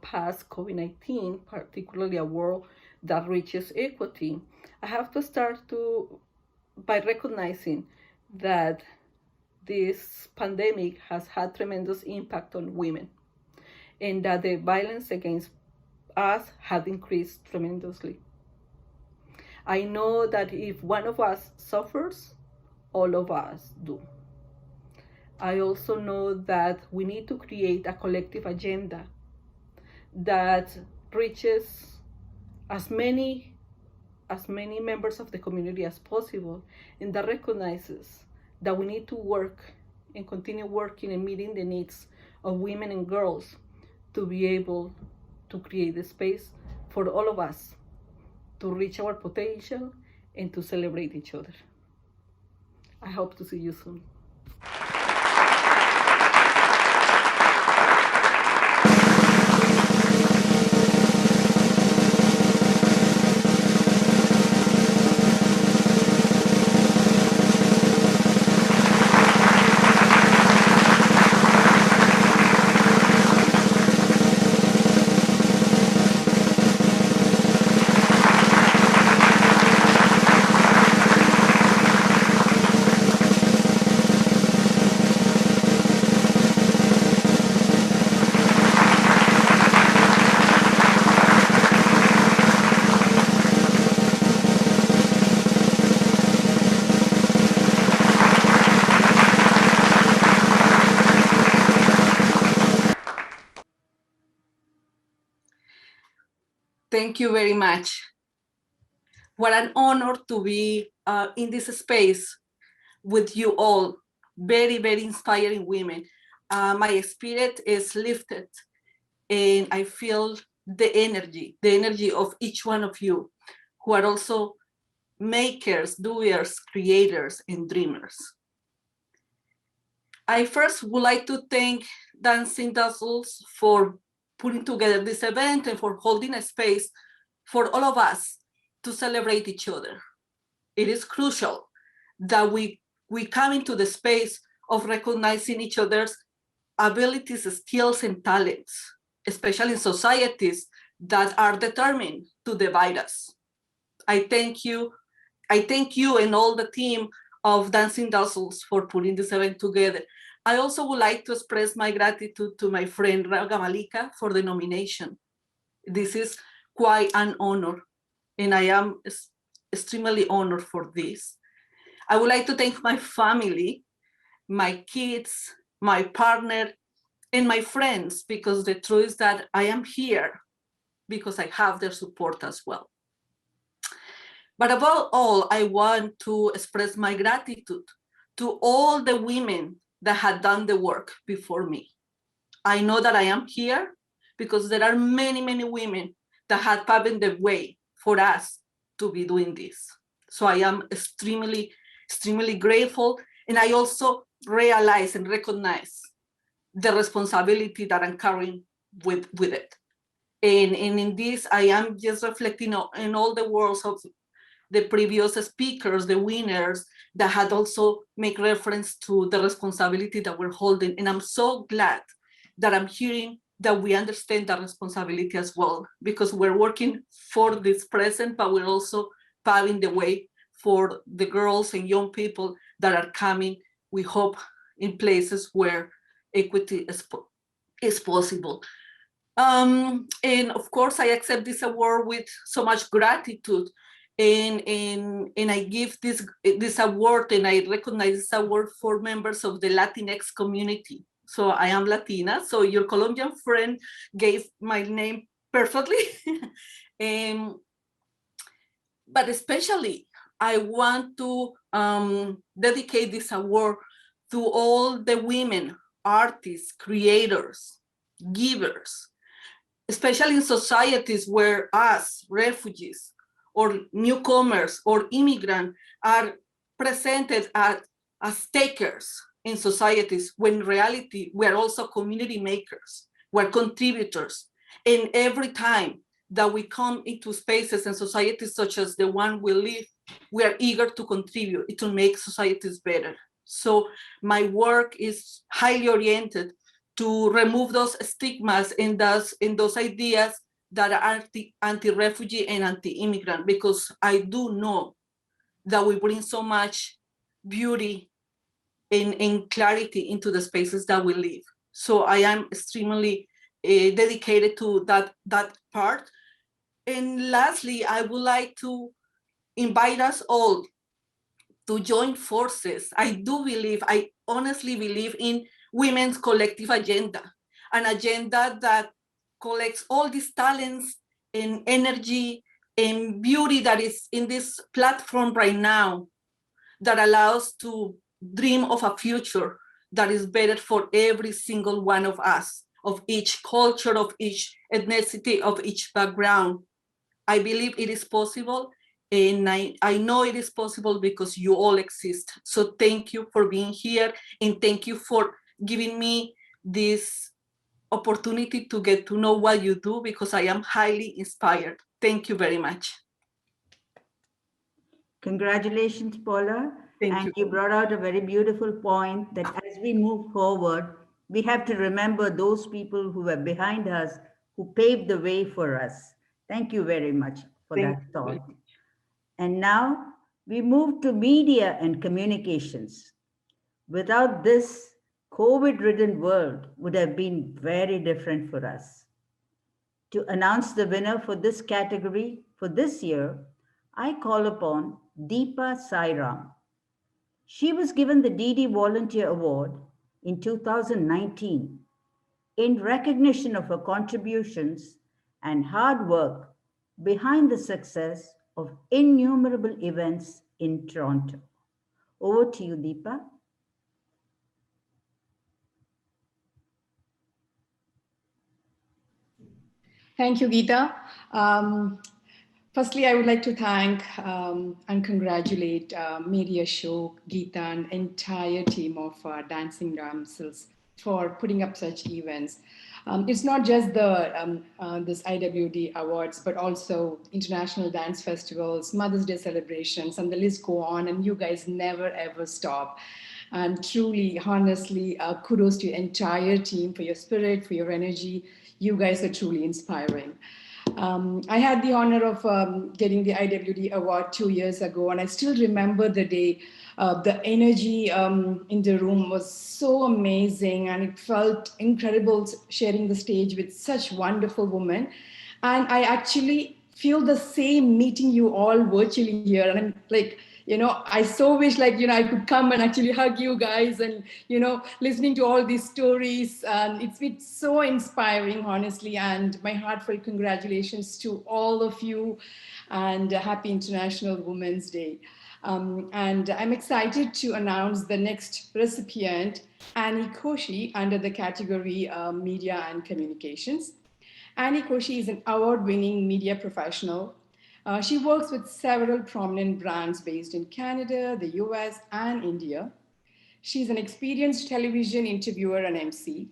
past COVID-19, particularly a world that reaches equity, I have to start by recognizing that this pandemic has had tremendous impact on women and that the violence against us has increased tremendously. I know that if one of us suffers, all of us do. I also know that we need to create a collective agenda that reaches as many members of the community as possible, and that recognizes that we need to work and continue working and meeting the needs of women and girls to be able to create the space for all of us to reach our potential and to celebrate each other. I hope to see you soon. Thank you very much. What an honor to be in this space with you all, very, very inspiring women. My spirit is lifted and I feel the energy of each one of you who are also makers, doers, creators, and dreamers. I first would like to thank Dancing Dazzles for putting together this event and for holding a space for all of us to celebrate each other. It is crucial that we come into the space of recognizing each other's abilities, skills, and talents, especially in societies that are determined to divide us. I thank you and all the team of Dancing Dazzles for putting this event together. I also would like to express my gratitude to my friend Raga Malika for the nomination. This is quite an honor, and I am extremely honored for this. I would like to thank my family, my kids, my partner, and my friends, because the truth is that I am here because I have their support as well. But above all, I want to express my gratitude to all the women that had done the work before me. I know that I am here because there are many, many women that had paved the way for us to be doing this. So I am extremely, extremely grateful. And I also realize and recognize the responsibility that I'm carrying with it. And in this, I am just reflecting on all the words of the previous speakers, the winners, that had also make reference to the responsibility that we're holding. And I'm so glad that I'm hearing that we understand that responsibility as well, because we're working for this present, but we're also paving the way for the girls and young people that are coming, we hope, in places where equity is possible. And of course, I accept this award with so much gratitude. And I give this award, and I recognize this award for members of the Latinx community. So I am Latina, so your Colombian friend gave my name perfectly. But especially, I want to dedicate this award to all the women, artists, creators, givers, especially in societies where us, refugees, or newcomers, or immigrants are presented as takers in societies, when in reality, we're also community makers, we're contributors. And every time that we come into spaces and societies such as the one we live, we are eager to contribute to make societies better. So my work is highly oriented to remove those stigmas and those ideas that are anti-refugee and anti-immigrant, because I do know that we bring so much beauty and clarity into the spaces that we live. So I am extremely dedicated to that part. And lastly, I would like to invite us all to join forces. I honestly believe in women's collective agenda, an agenda that collects all these talents and energy and beauty that is in this platform right now, that allows to dream of a future that is better for every single one of us, of each culture, of each ethnicity, of each background. I believe it is possible, and I know it is possible because you all exist. So thank you for being here, and thank you for giving me this opportunity to get to know what you do, because I am highly inspired. Thank you very much. Congratulations, Paula. Thank you. You brought out a very beautiful point that as we move forward, we have to remember those people who were behind us, who paved the way for us. Thank you very much for that thought. And now we move to media and communications. Without this, COVID-ridden world would have been very different for us. To announce the winner for this category for this year, I call upon Deepa Sairam. She was given the DD Volunteer Award in 2019 in recognition of her contributions and hard work behind the success of innumerable events in Toronto. Over to you, Deepa. Thank you, Geeta. Firstly, I would like to thank and congratulate Mary Ashok, Geeta, and entire team of Dancing Damsels for putting up such events. It's not just the this IWD awards, but also international dance festivals, Mother's Day celebrations, and the list go on. And you guys never ever stop. And truly, honestly, kudos to your entire team for your spirit, for your energy. You guys are truly inspiring. I had the honor of getting the IWD award 2 years ago, and I still remember the day. The energy in the room was so amazing, and it felt incredible sharing the stage with such wonderful women. And I actually feel the same meeting you all virtually here. And I'm like, I so wish I could come and actually hug you guys and, listening to all these stories. And it's so inspiring, honestly. And my heartfelt congratulations to all of you, and happy International Women's Day. And I'm excited to announce the next recipient, Annie Koshi, under the category Media and Communications. Annie Koshi is an award-winning media professional She works with several prominent brands based in Canada, the US, and India. She's an experienced television interviewer and MC.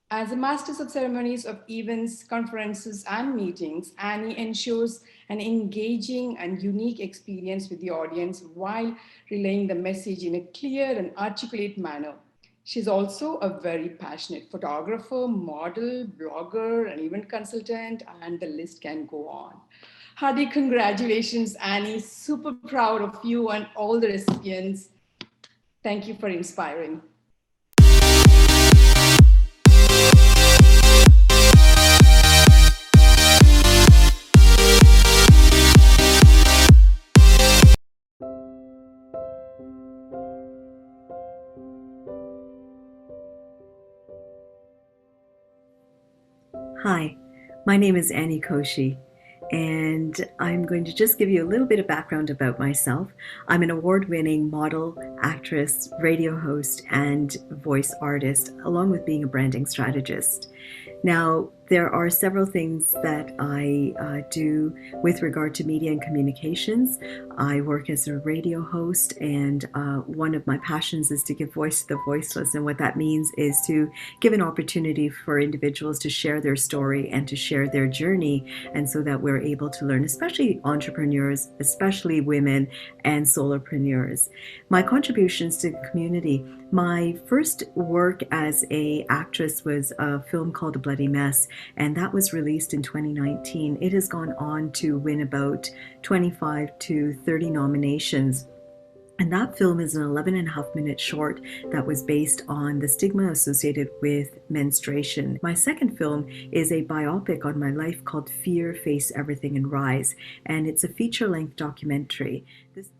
As a Masters of Ceremonies of events, conferences, and meetings, Annie ensures an engaging and unique experience with the audience while relaying the message in a clear and articulate manner. She's also a very passionate photographer, model, blogger, and event consultant, and the list can go on. Hearty congratulations, Annie. Super proud of you and all the recipients. Thank you for inspiring. Hi, my name is Annie Koshi, and I'm going to just give you a little bit of background about myself. I'm an award-winning model, actress, radio host, and voice artist, along with being a branding strategist. Now, there are several things that I do with regard to media and communications. I work as a radio host, and one of my passions is to give voice to the voiceless. And what that means is to give an opportunity for individuals to share their story and to share their journey, and so that we're able to learn, especially entrepreneurs, especially women and solopreneurs. My contributions to the community. My first work as an actress was a film called A Bloody Mess, and that was released in 2019. It has gone on to win about 25 to 30 nominations. And that film is an 11.5-minute short that was based on the stigma associated with menstruation. My second film is a biopic on my life called Fear, Face Everything and Rise, and it's a feature-length documentary.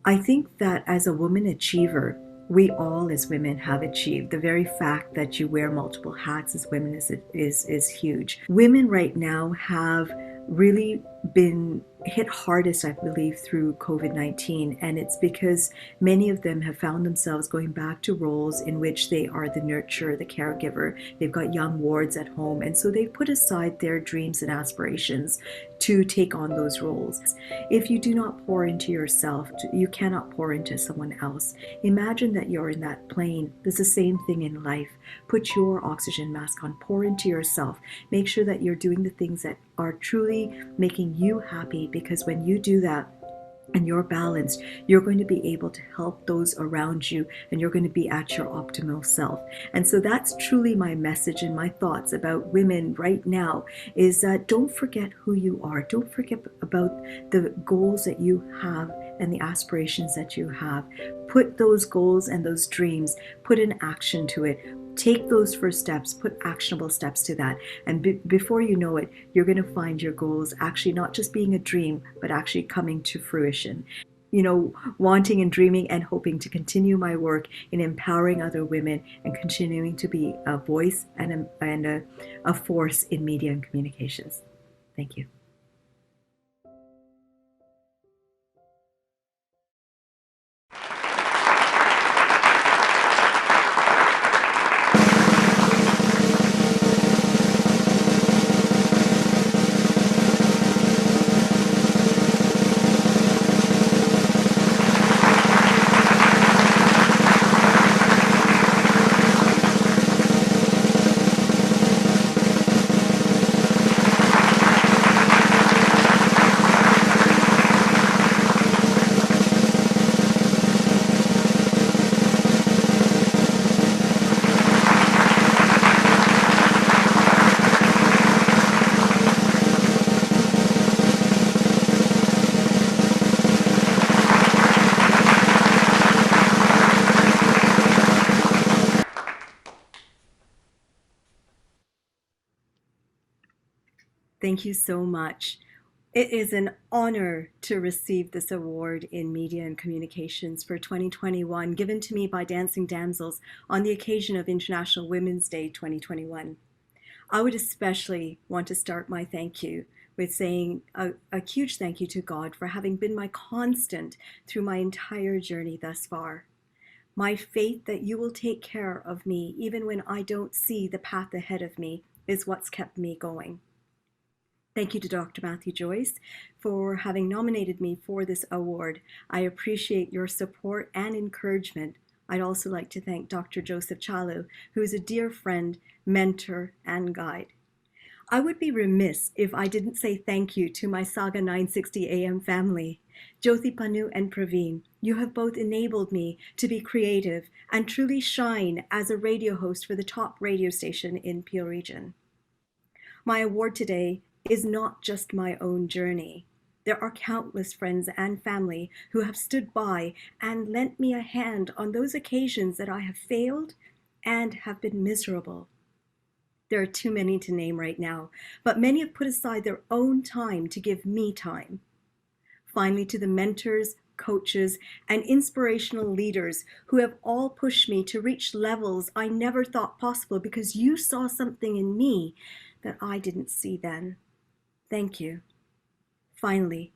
I think that as a woman achiever, we all as women have achieved. The very fact that you wear multiple hats as women is huge. Women right now have really been hit hardest, I believe, through COVID-19, and it's because many of them have found themselves going back to roles in which they are the nurturer, the caregiver. They've got young wards at home, and so they've put aside their dreams and aspirations to take on those roles. If you do not pour into yourself, you cannot pour into someone else. Imagine that you're in that plane. It's the same thing in life. Put your oxygen mask on, pour into yourself. Make sure that you're doing the things that are truly making you happy, because when you do that and you're balanced, you're going to be able to help those around you, and you're going to be at your optimal self. And so that's truly my message and my thoughts about women right now, is that don't forget who you are. Don't forget about the goals that you have and the aspirations that you have. Put those goals and those dreams, put an action to it. Take those first steps, put actionable steps to that. And before you know it, you're going to find your goals actually not just being a dream, but actually coming to fruition. You know, wanting and dreaming and hoping to continue my work in empowering other women and continuing to be a voice and a force in media and communications. Thank you. Thank you so much. It is an honor to receive this award in Media and Communications for 2021, given to me by Dancing Damsels on the occasion of International Women's Day 2021. I would especially want to start my thank you with saying a huge thank you to God for having been my constant through my entire journey thus far. My faith that you will take care of me even when I don't see the path ahead of me is what's kept me going. Thank you to Dr. Matthew Joyce for having nominated me for this award. I appreciate your support and encouragement. I'd also like to thank Dr. Joseph Chalu, who is a dear friend, mentor, and guide. I would be remiss if I didn't say thank you to my Saga 960 AM family. Jyoti Panu and Praveen, you have both enabled me to be creative and truly shine as a radio host for the top radio station in Peel Region. My award today is not just my own journey. There are countless friends and family who have stood by and lent me a hand on those occasions that I have failed and have been miserable. There are too many to name right now, but many have put aside their own time to give me time. Finally, to the mentors, coaches, and inspirational leaders who have all pushed me to reach levels I never thought possible because you saw something in me that I didn't see then. Thank you. Finally,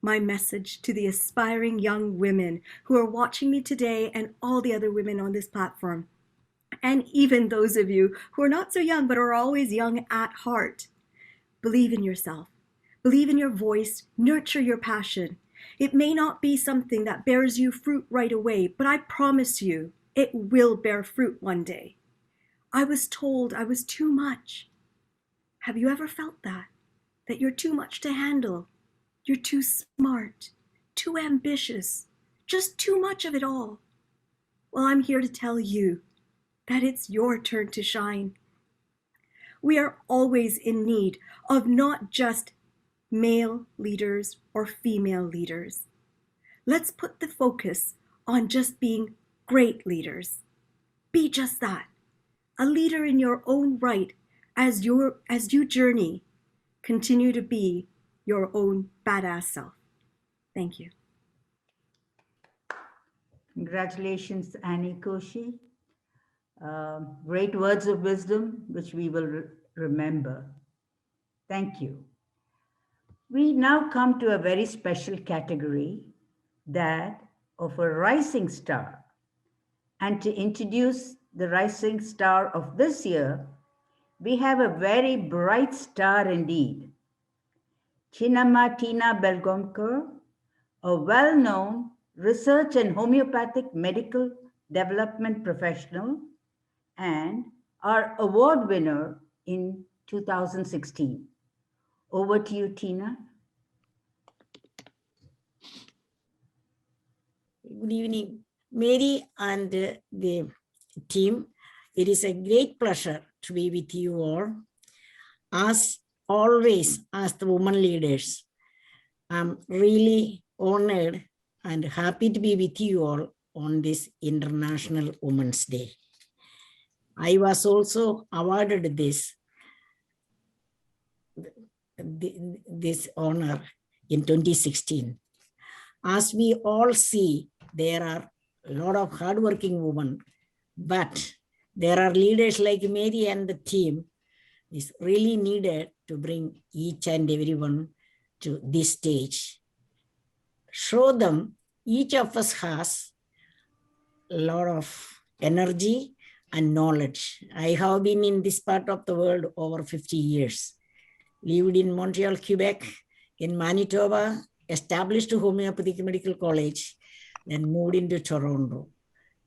my message to the aspiring young women who are watching me today and all the other women on this platform, and even those of you who are not so young but are always young at heart. Believe in yourself. Believe in your voice. Nurture your passion. It may not be something that bears you fruit right away, but I promise you it will bear fruit one day. I was told I was too much. Have you ever felt that? That you're too much to handle? You're too smart, too ambitious, just too much of it all. Well, I'm here to tell you that it's your turn to shine. We are always in need of not just male leaders or female leaders. Let's put the focus on just being great leaders. Be just that, a leader in your own right as you journey. Continue to be your own badass self. Thank you. Congratulations, Annie Koshi. Great words of wisdom, which we will remember. Thank you. We now come to a very special category, that of a rising star. And to introduce the rising star of this year, we have a very bright star indeed. Chinamma Tina Belgomkar, a well-known research and homeopathic medical development professional and our award winner in 2016. Over to you, Tina. Good evening, Mary and the team. It is a great pleasure to be with you all. As always, as the women leaders, I'm really honored and happy to be with you all on this International Women's Day. I was also awarded this honor in 2016. As we all see, there are a lot of hardworking women, but there are leaders like Mary and the team is really needed to bring each and everyone to this stage. Show them each of us has a lot of energy and knowledge. I have been in this part of the world over 50 years. Lived in Montreal, Quebec, in Manitoba, established a homeopathic medical college, then moved into Toronto.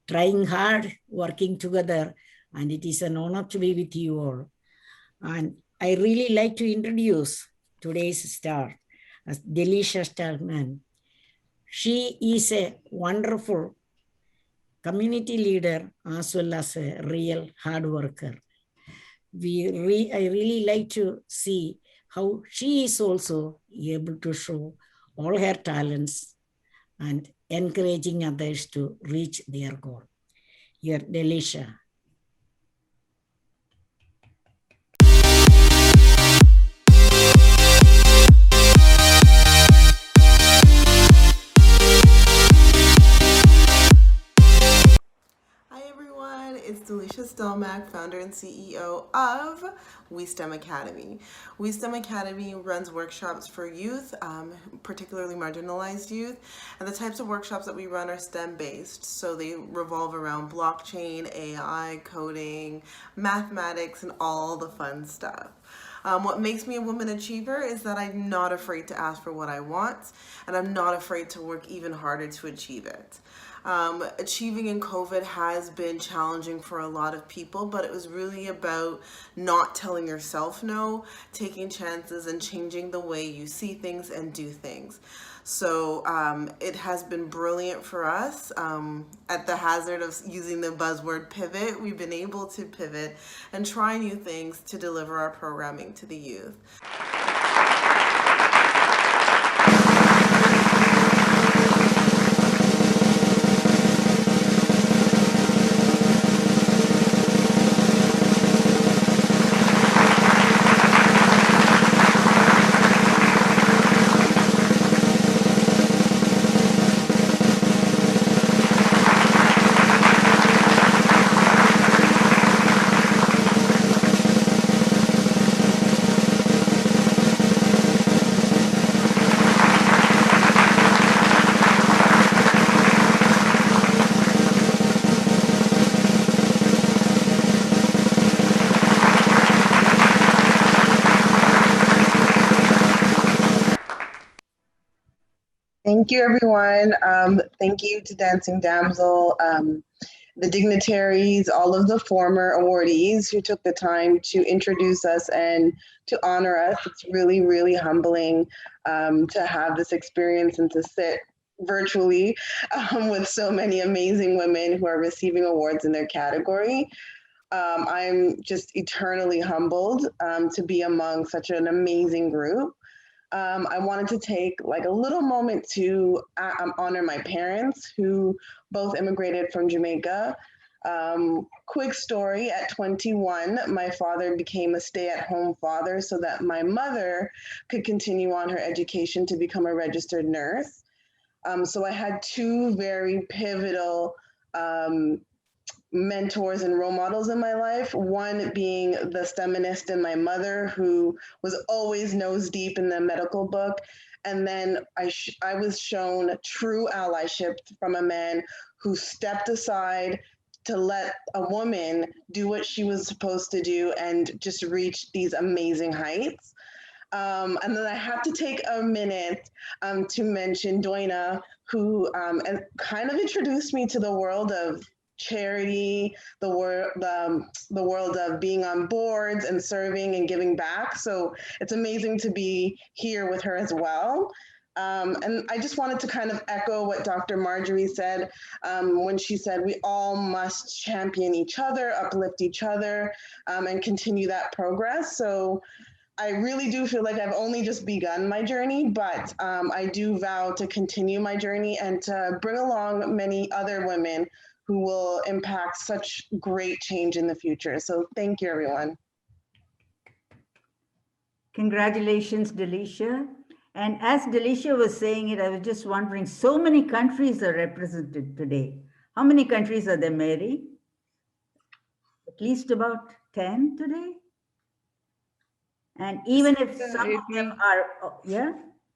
Trying hard, working together, and it is an honor to be with you all. And I really like to introduce today's star as Delisha Starman. She is a wonderful community leader as well as a real hard worker. I really like to see how she is also able to show all her talents and encouraging others to reach their goal. Here, Delisha. Hi everyone, it's Delisha Stelmack, founder and CEO of WeSTEM Academy. WeSTEM Academy runs workshops for youth, particularly marginalized youth, and the types of workshops that we run are STEM based, so they revolve around blockchain, AI, coding, mathematics, and all the fun stuff. What makes me a woman achiever is that I'm not afraid to ask for what I want, and I'm not afraid to work even harder to achieve it. Achieving in COVID has been challenging for a lot of people, but it was really about not telling yourself no, taking chances, and changing the way you see things and do things. So it has been brilliant for us. At the hazard of using the buzzword pivot, we've been able to pivot and try new things to deliver our programming to the youth. Thank you, everyone. Thank you to Dancing Damsel, the dignitaries, all of the former awardees who took the time to introduce us and to honor us. It's really, really humbling to have this experience and to sit virtually with so many amazing women who are receiving awards in their category. I'm just eternally humbled to be among such an amazing group. I wanted to take like a little moment to honor my parents who both immigrated from Jamaica. Quick story, at 21, my father became a stay-at-home father so that my mother could continue on her education to become a registered nurse. So I had two very pivotal mentors and role models in my life. One being the STEMinist in my mother, who was always nose deep in the medical book. And then I was shown true allyship from a man who stepped aside to let a woman do what she was supposed to do and just reach these amazing heights. And then I have to take a minute to mention Doina, who kind of introduced me to the world of charity, the world of being on boards and serving and giving back. So it's amazing to be here with her as well. And I just wanted to kind of echo what Dr. Marjorie said when she said we all must champion each other, uplift each other, and continue that progress. So I really do feel like I've only just begun my journey, but I do vow to continue my journey and to bring along many other women who will impact such great change in the future. So thank you, everyone. Congratulations, Delisha. And as Delisha was saying it, I was just wondering, so many countries are represented today. How many countries are there, Mary? At least about 10 today? And even if some of them are, yeah?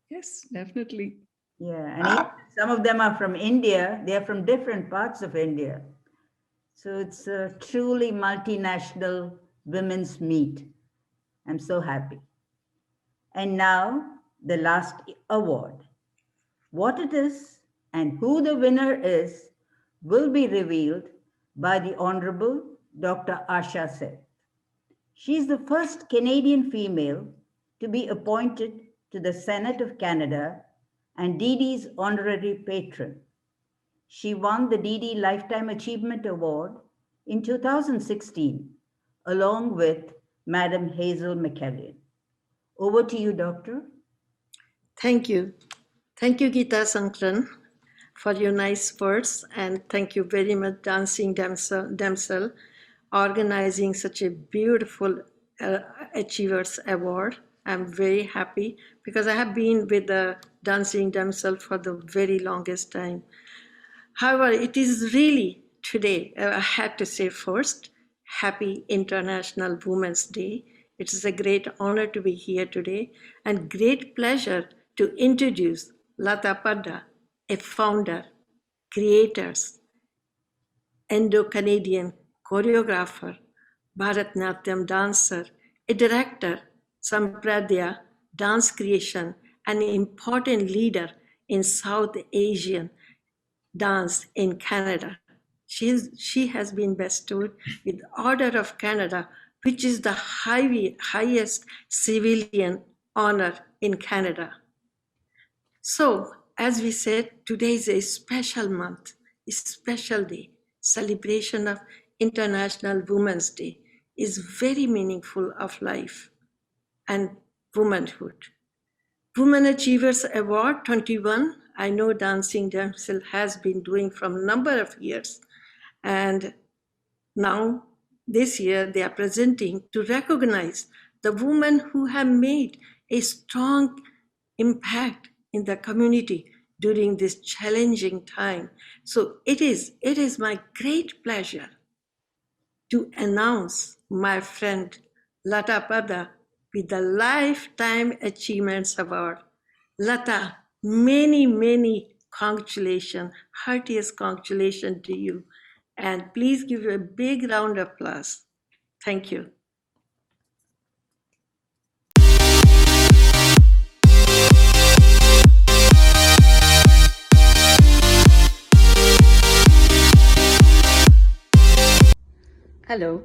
Yes, definitely. Yeah, and even some of them are from India. They are from different parts of India. So it's a truly multinational women's meet. I'm so happy. And now the last award. What it is and who the winner is will be revealed by the Honorable Dr. Asha Seth. She's the first Canadian female to be appointed to the Senate of Canada and DD's honorary patron. She won the DD Lifetime Achievement Award in 2016, along with Madam Hazel McKellion. Over to you, Doctor. Thank you. Thank you, Geeta Sankran, for your nice words. And thank you very much, Dancing Damsel, organizing such a beautiful Achievers Award. I'm very happy because I have been with the Dancing Damsel for the very longest time. However, it is really today, I had to say first, Happy International Women's Day. It is a great honor to be here today and great pleasure to introduce Lata Padda, a founder, creators, Indo-Canadian choreographer, Bharatanatyam dancer, a director, Sampradaya, dance creation, an important leader in South Asian dance in Canada. She has been bestowed with Order of Canada, which is the highest civilian honor in Canada. So, as we said, today is a special month, a special day. Celebration of International Women's Day is very meaningful of life and womanhood. Women Achievers Award 21, I know Dancing Damsel has been doing from a number of years. And now, this year, they are presenting to recognize the women who have made a strong impact in the community during this challenging time. So it is my great pleasure to announce my friend Lata Pada with the Lifetime Achievements Award. Lata, many congratulations, heartiest congratulations to you. And please give you a big round of applause. Thank you. Hello,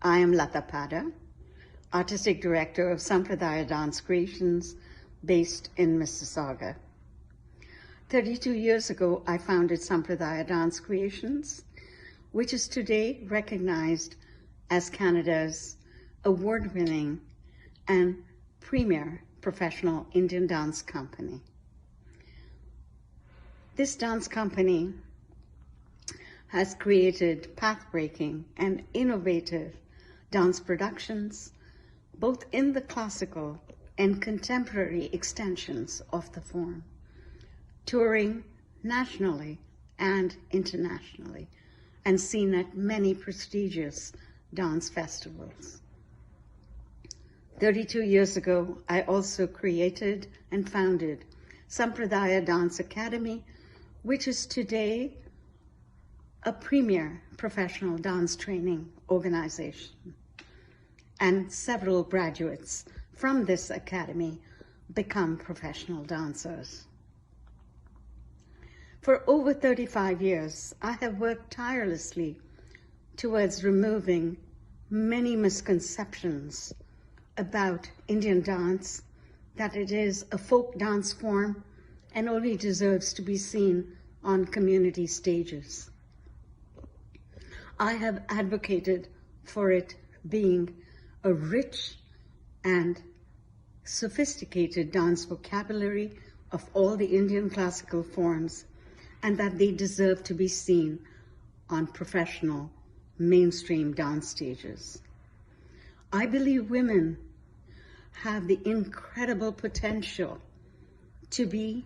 I am Lata Pada, Artistic Director of Sampradaya Dance Creations based in Mississauga. 32 years ago, I founded Sampradaya Dance Creations, which is today recognized as Canada's award-winning and premier professional Indian dance company. This dance company has created path-breaking and innovative dance productions, both in the classical and contemporary extensions of the form, touring nationally and internationally, and seen at many prestigious dance festivals. 32 years ago, I also created and founded Sampradaya Dance Academy, which is today a premier professional dance training organization. And several graduates from this academy become professional dancers. For over 35 years, I have worked tirelessly towards removing many misconceptions about Indian dance, that it is a folk dance form and only deserves to be seen on community stages. I have advocated for it being a rich and sophisticated dance vocabulary of all the Indian classical forms, and that they deserve to be seen on professional mainstream dance stages. I believe women have the incredible potential to be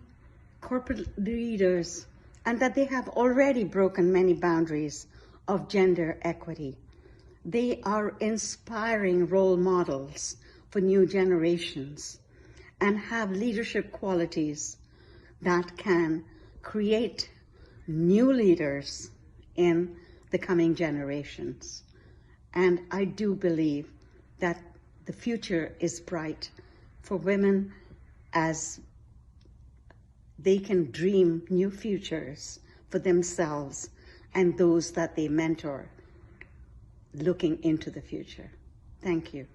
corporate leaders, and that they have already broken many boundaries of gender equity. They are inspiring role models for new generations and have leadership qualities that can create new leaders in the coming generations. And I do believe that the future is bright for women as they can dream new futures for themselves and those that they mentor looking into the future. Thank you.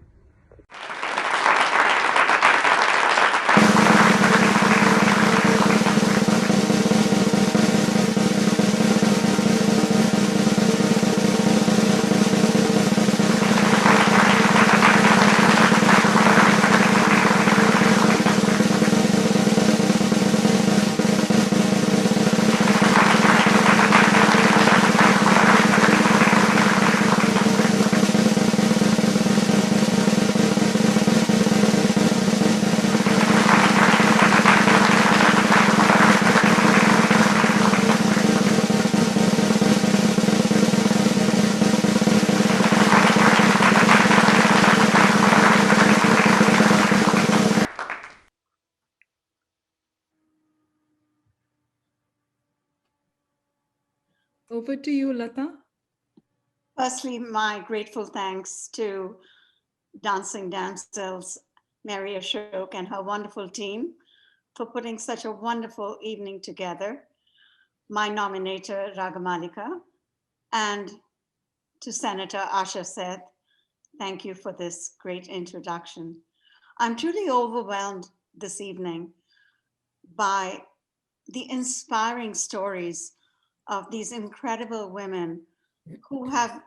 Over to you, Lata. Firstly, my grateful thanks to Dancing Damsels Mary Ashok and her wonderful team for putting such a wonderful evening together, my nominator, Ragamalika, and to Senator Asha Seth, thank you for this great introduction. I'm truly overwhelmed this evening by the inspiring stories of these incredible women who have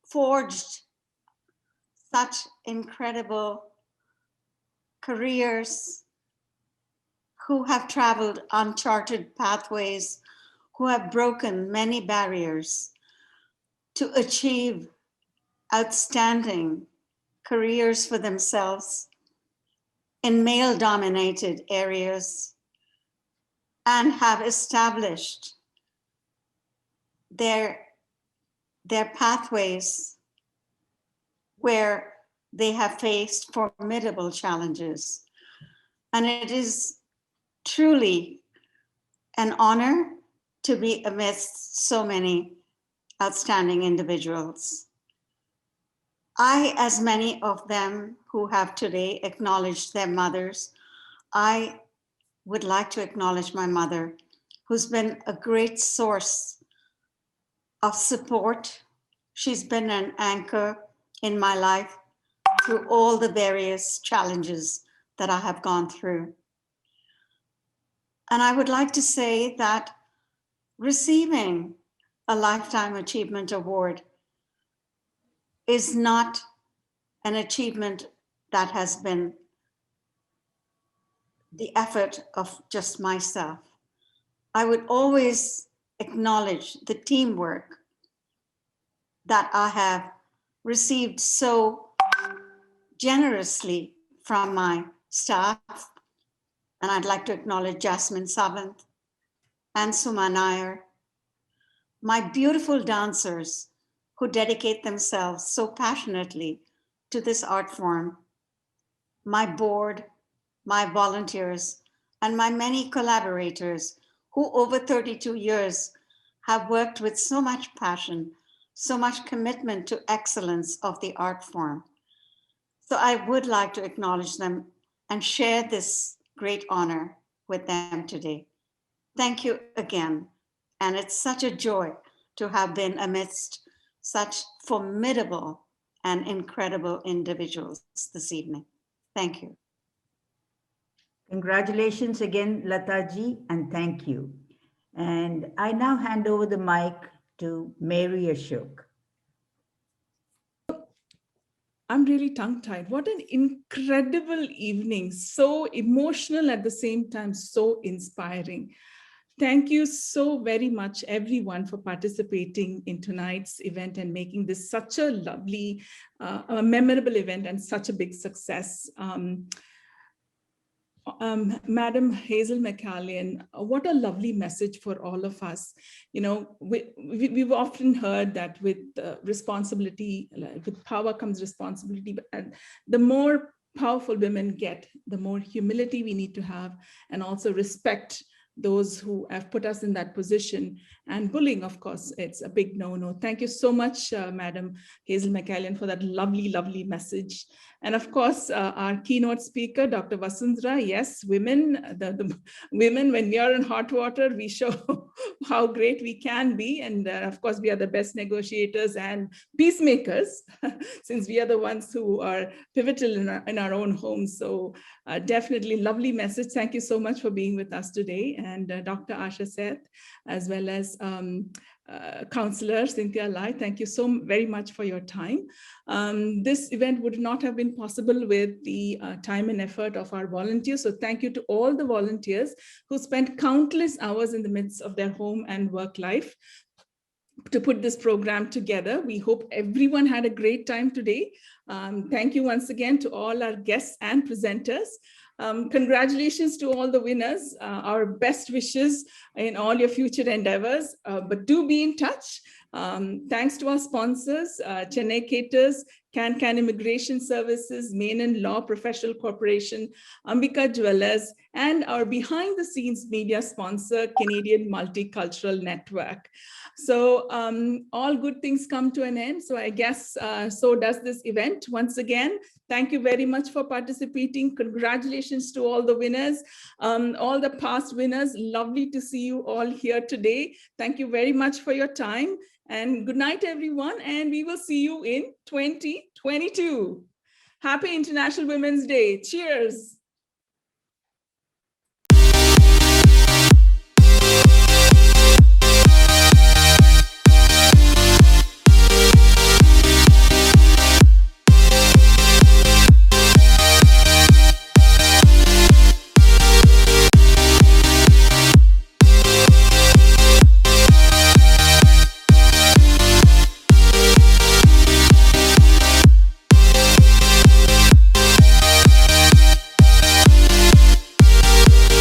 forged such incredible careers, who have traveled uncharted pathways, who have broken many barriers to achieve outstanding careers for themselves in male-dominated areas and have established their pathways where they have faced formidable challenges. And it is truly an honor to be amidst so many outstanding individuals. I, as many of them who have today acknowledged their mothers, I would like to acknowledge my mother, who's been a great source of support. She's been an anchor in my life through all the various challenges that I have gone through. And I would like to say that receiving a Lifetime Achievement Award is not an achievement that has been the effort of just myself. I would always acknowledge the teamwork that I have received so generously from my staff. And I'd like to acknowledge Jasmine Savant and Suma Nair, my beautiful dancers who dedicate themselves so passionately to this art form, my board, my volunteers, and my many collaborators who over 32 years have worked with so much passion, so much commitment to excellence of the art form. So I would like to acknowledge them and share this great honor with them today. Thank you again. And it's such a joy to have been amidst such formidable and incredible individuals this evening. Thank you. Congratulations again, Lataji, and thank you. And I now hand over the mic to Mary Ashok. I'm really tongue-tied. What an incredible evening. So emotional at the same time, so inspiring. Thank you so very much, everyone, for participating in tonight's event and making this such a lovely, memorable event and such a big success. Madam Hazel McCallion, what a lovely message for all of us. You know, we've often heard that with responsibility, with power comes responsibility, and the more powerful women get, the more humility we need to have, and also respect those who have put us in that position. And bullying, of course, it's a big no-no. Thank you so much, Madam Hazel McCallion, for that lovely, lovely message. And of course, our keynote speaker, Dr. Vasundhara, yes, women, the women, when we are in hot water, we show how great we can be. And of course, we are the best negotiators and peacemakers, since we are the ones who are pivotal in our own homes. So definitely lovely message. Thank you so much for being with us today. And Dr. Asha Seth, as well as Counselor Cynthia Lai, thank you so very much for your time. This event would not have been possible with the time and effort of our volunteers. So thank you to all the volunteers who spent countless hours in the midst of their home and work life to put this program together. We hope everyone had a great time today. Thank you once again to all our guests and presenters. Congratulations to all the winners. Our best wishes in all your future endeavors, but do be in touch. Thanks to our sponsors, Chennai Caters, Can Immigration Services, Main Law Professional Corporation, Ambika Dwellers, and our behind-the-scenes media sponsor, Canadian Multicultural Network. So all good things come to an end. So I guess so does this event. Once again, thank you very much for participating. Congratulations to all the winners, all the past winners. Lovely to see you all here today. Thank you very much for your time. And good night, everyone. And we will see you in 2022. Happy International Women's Day. Cheers.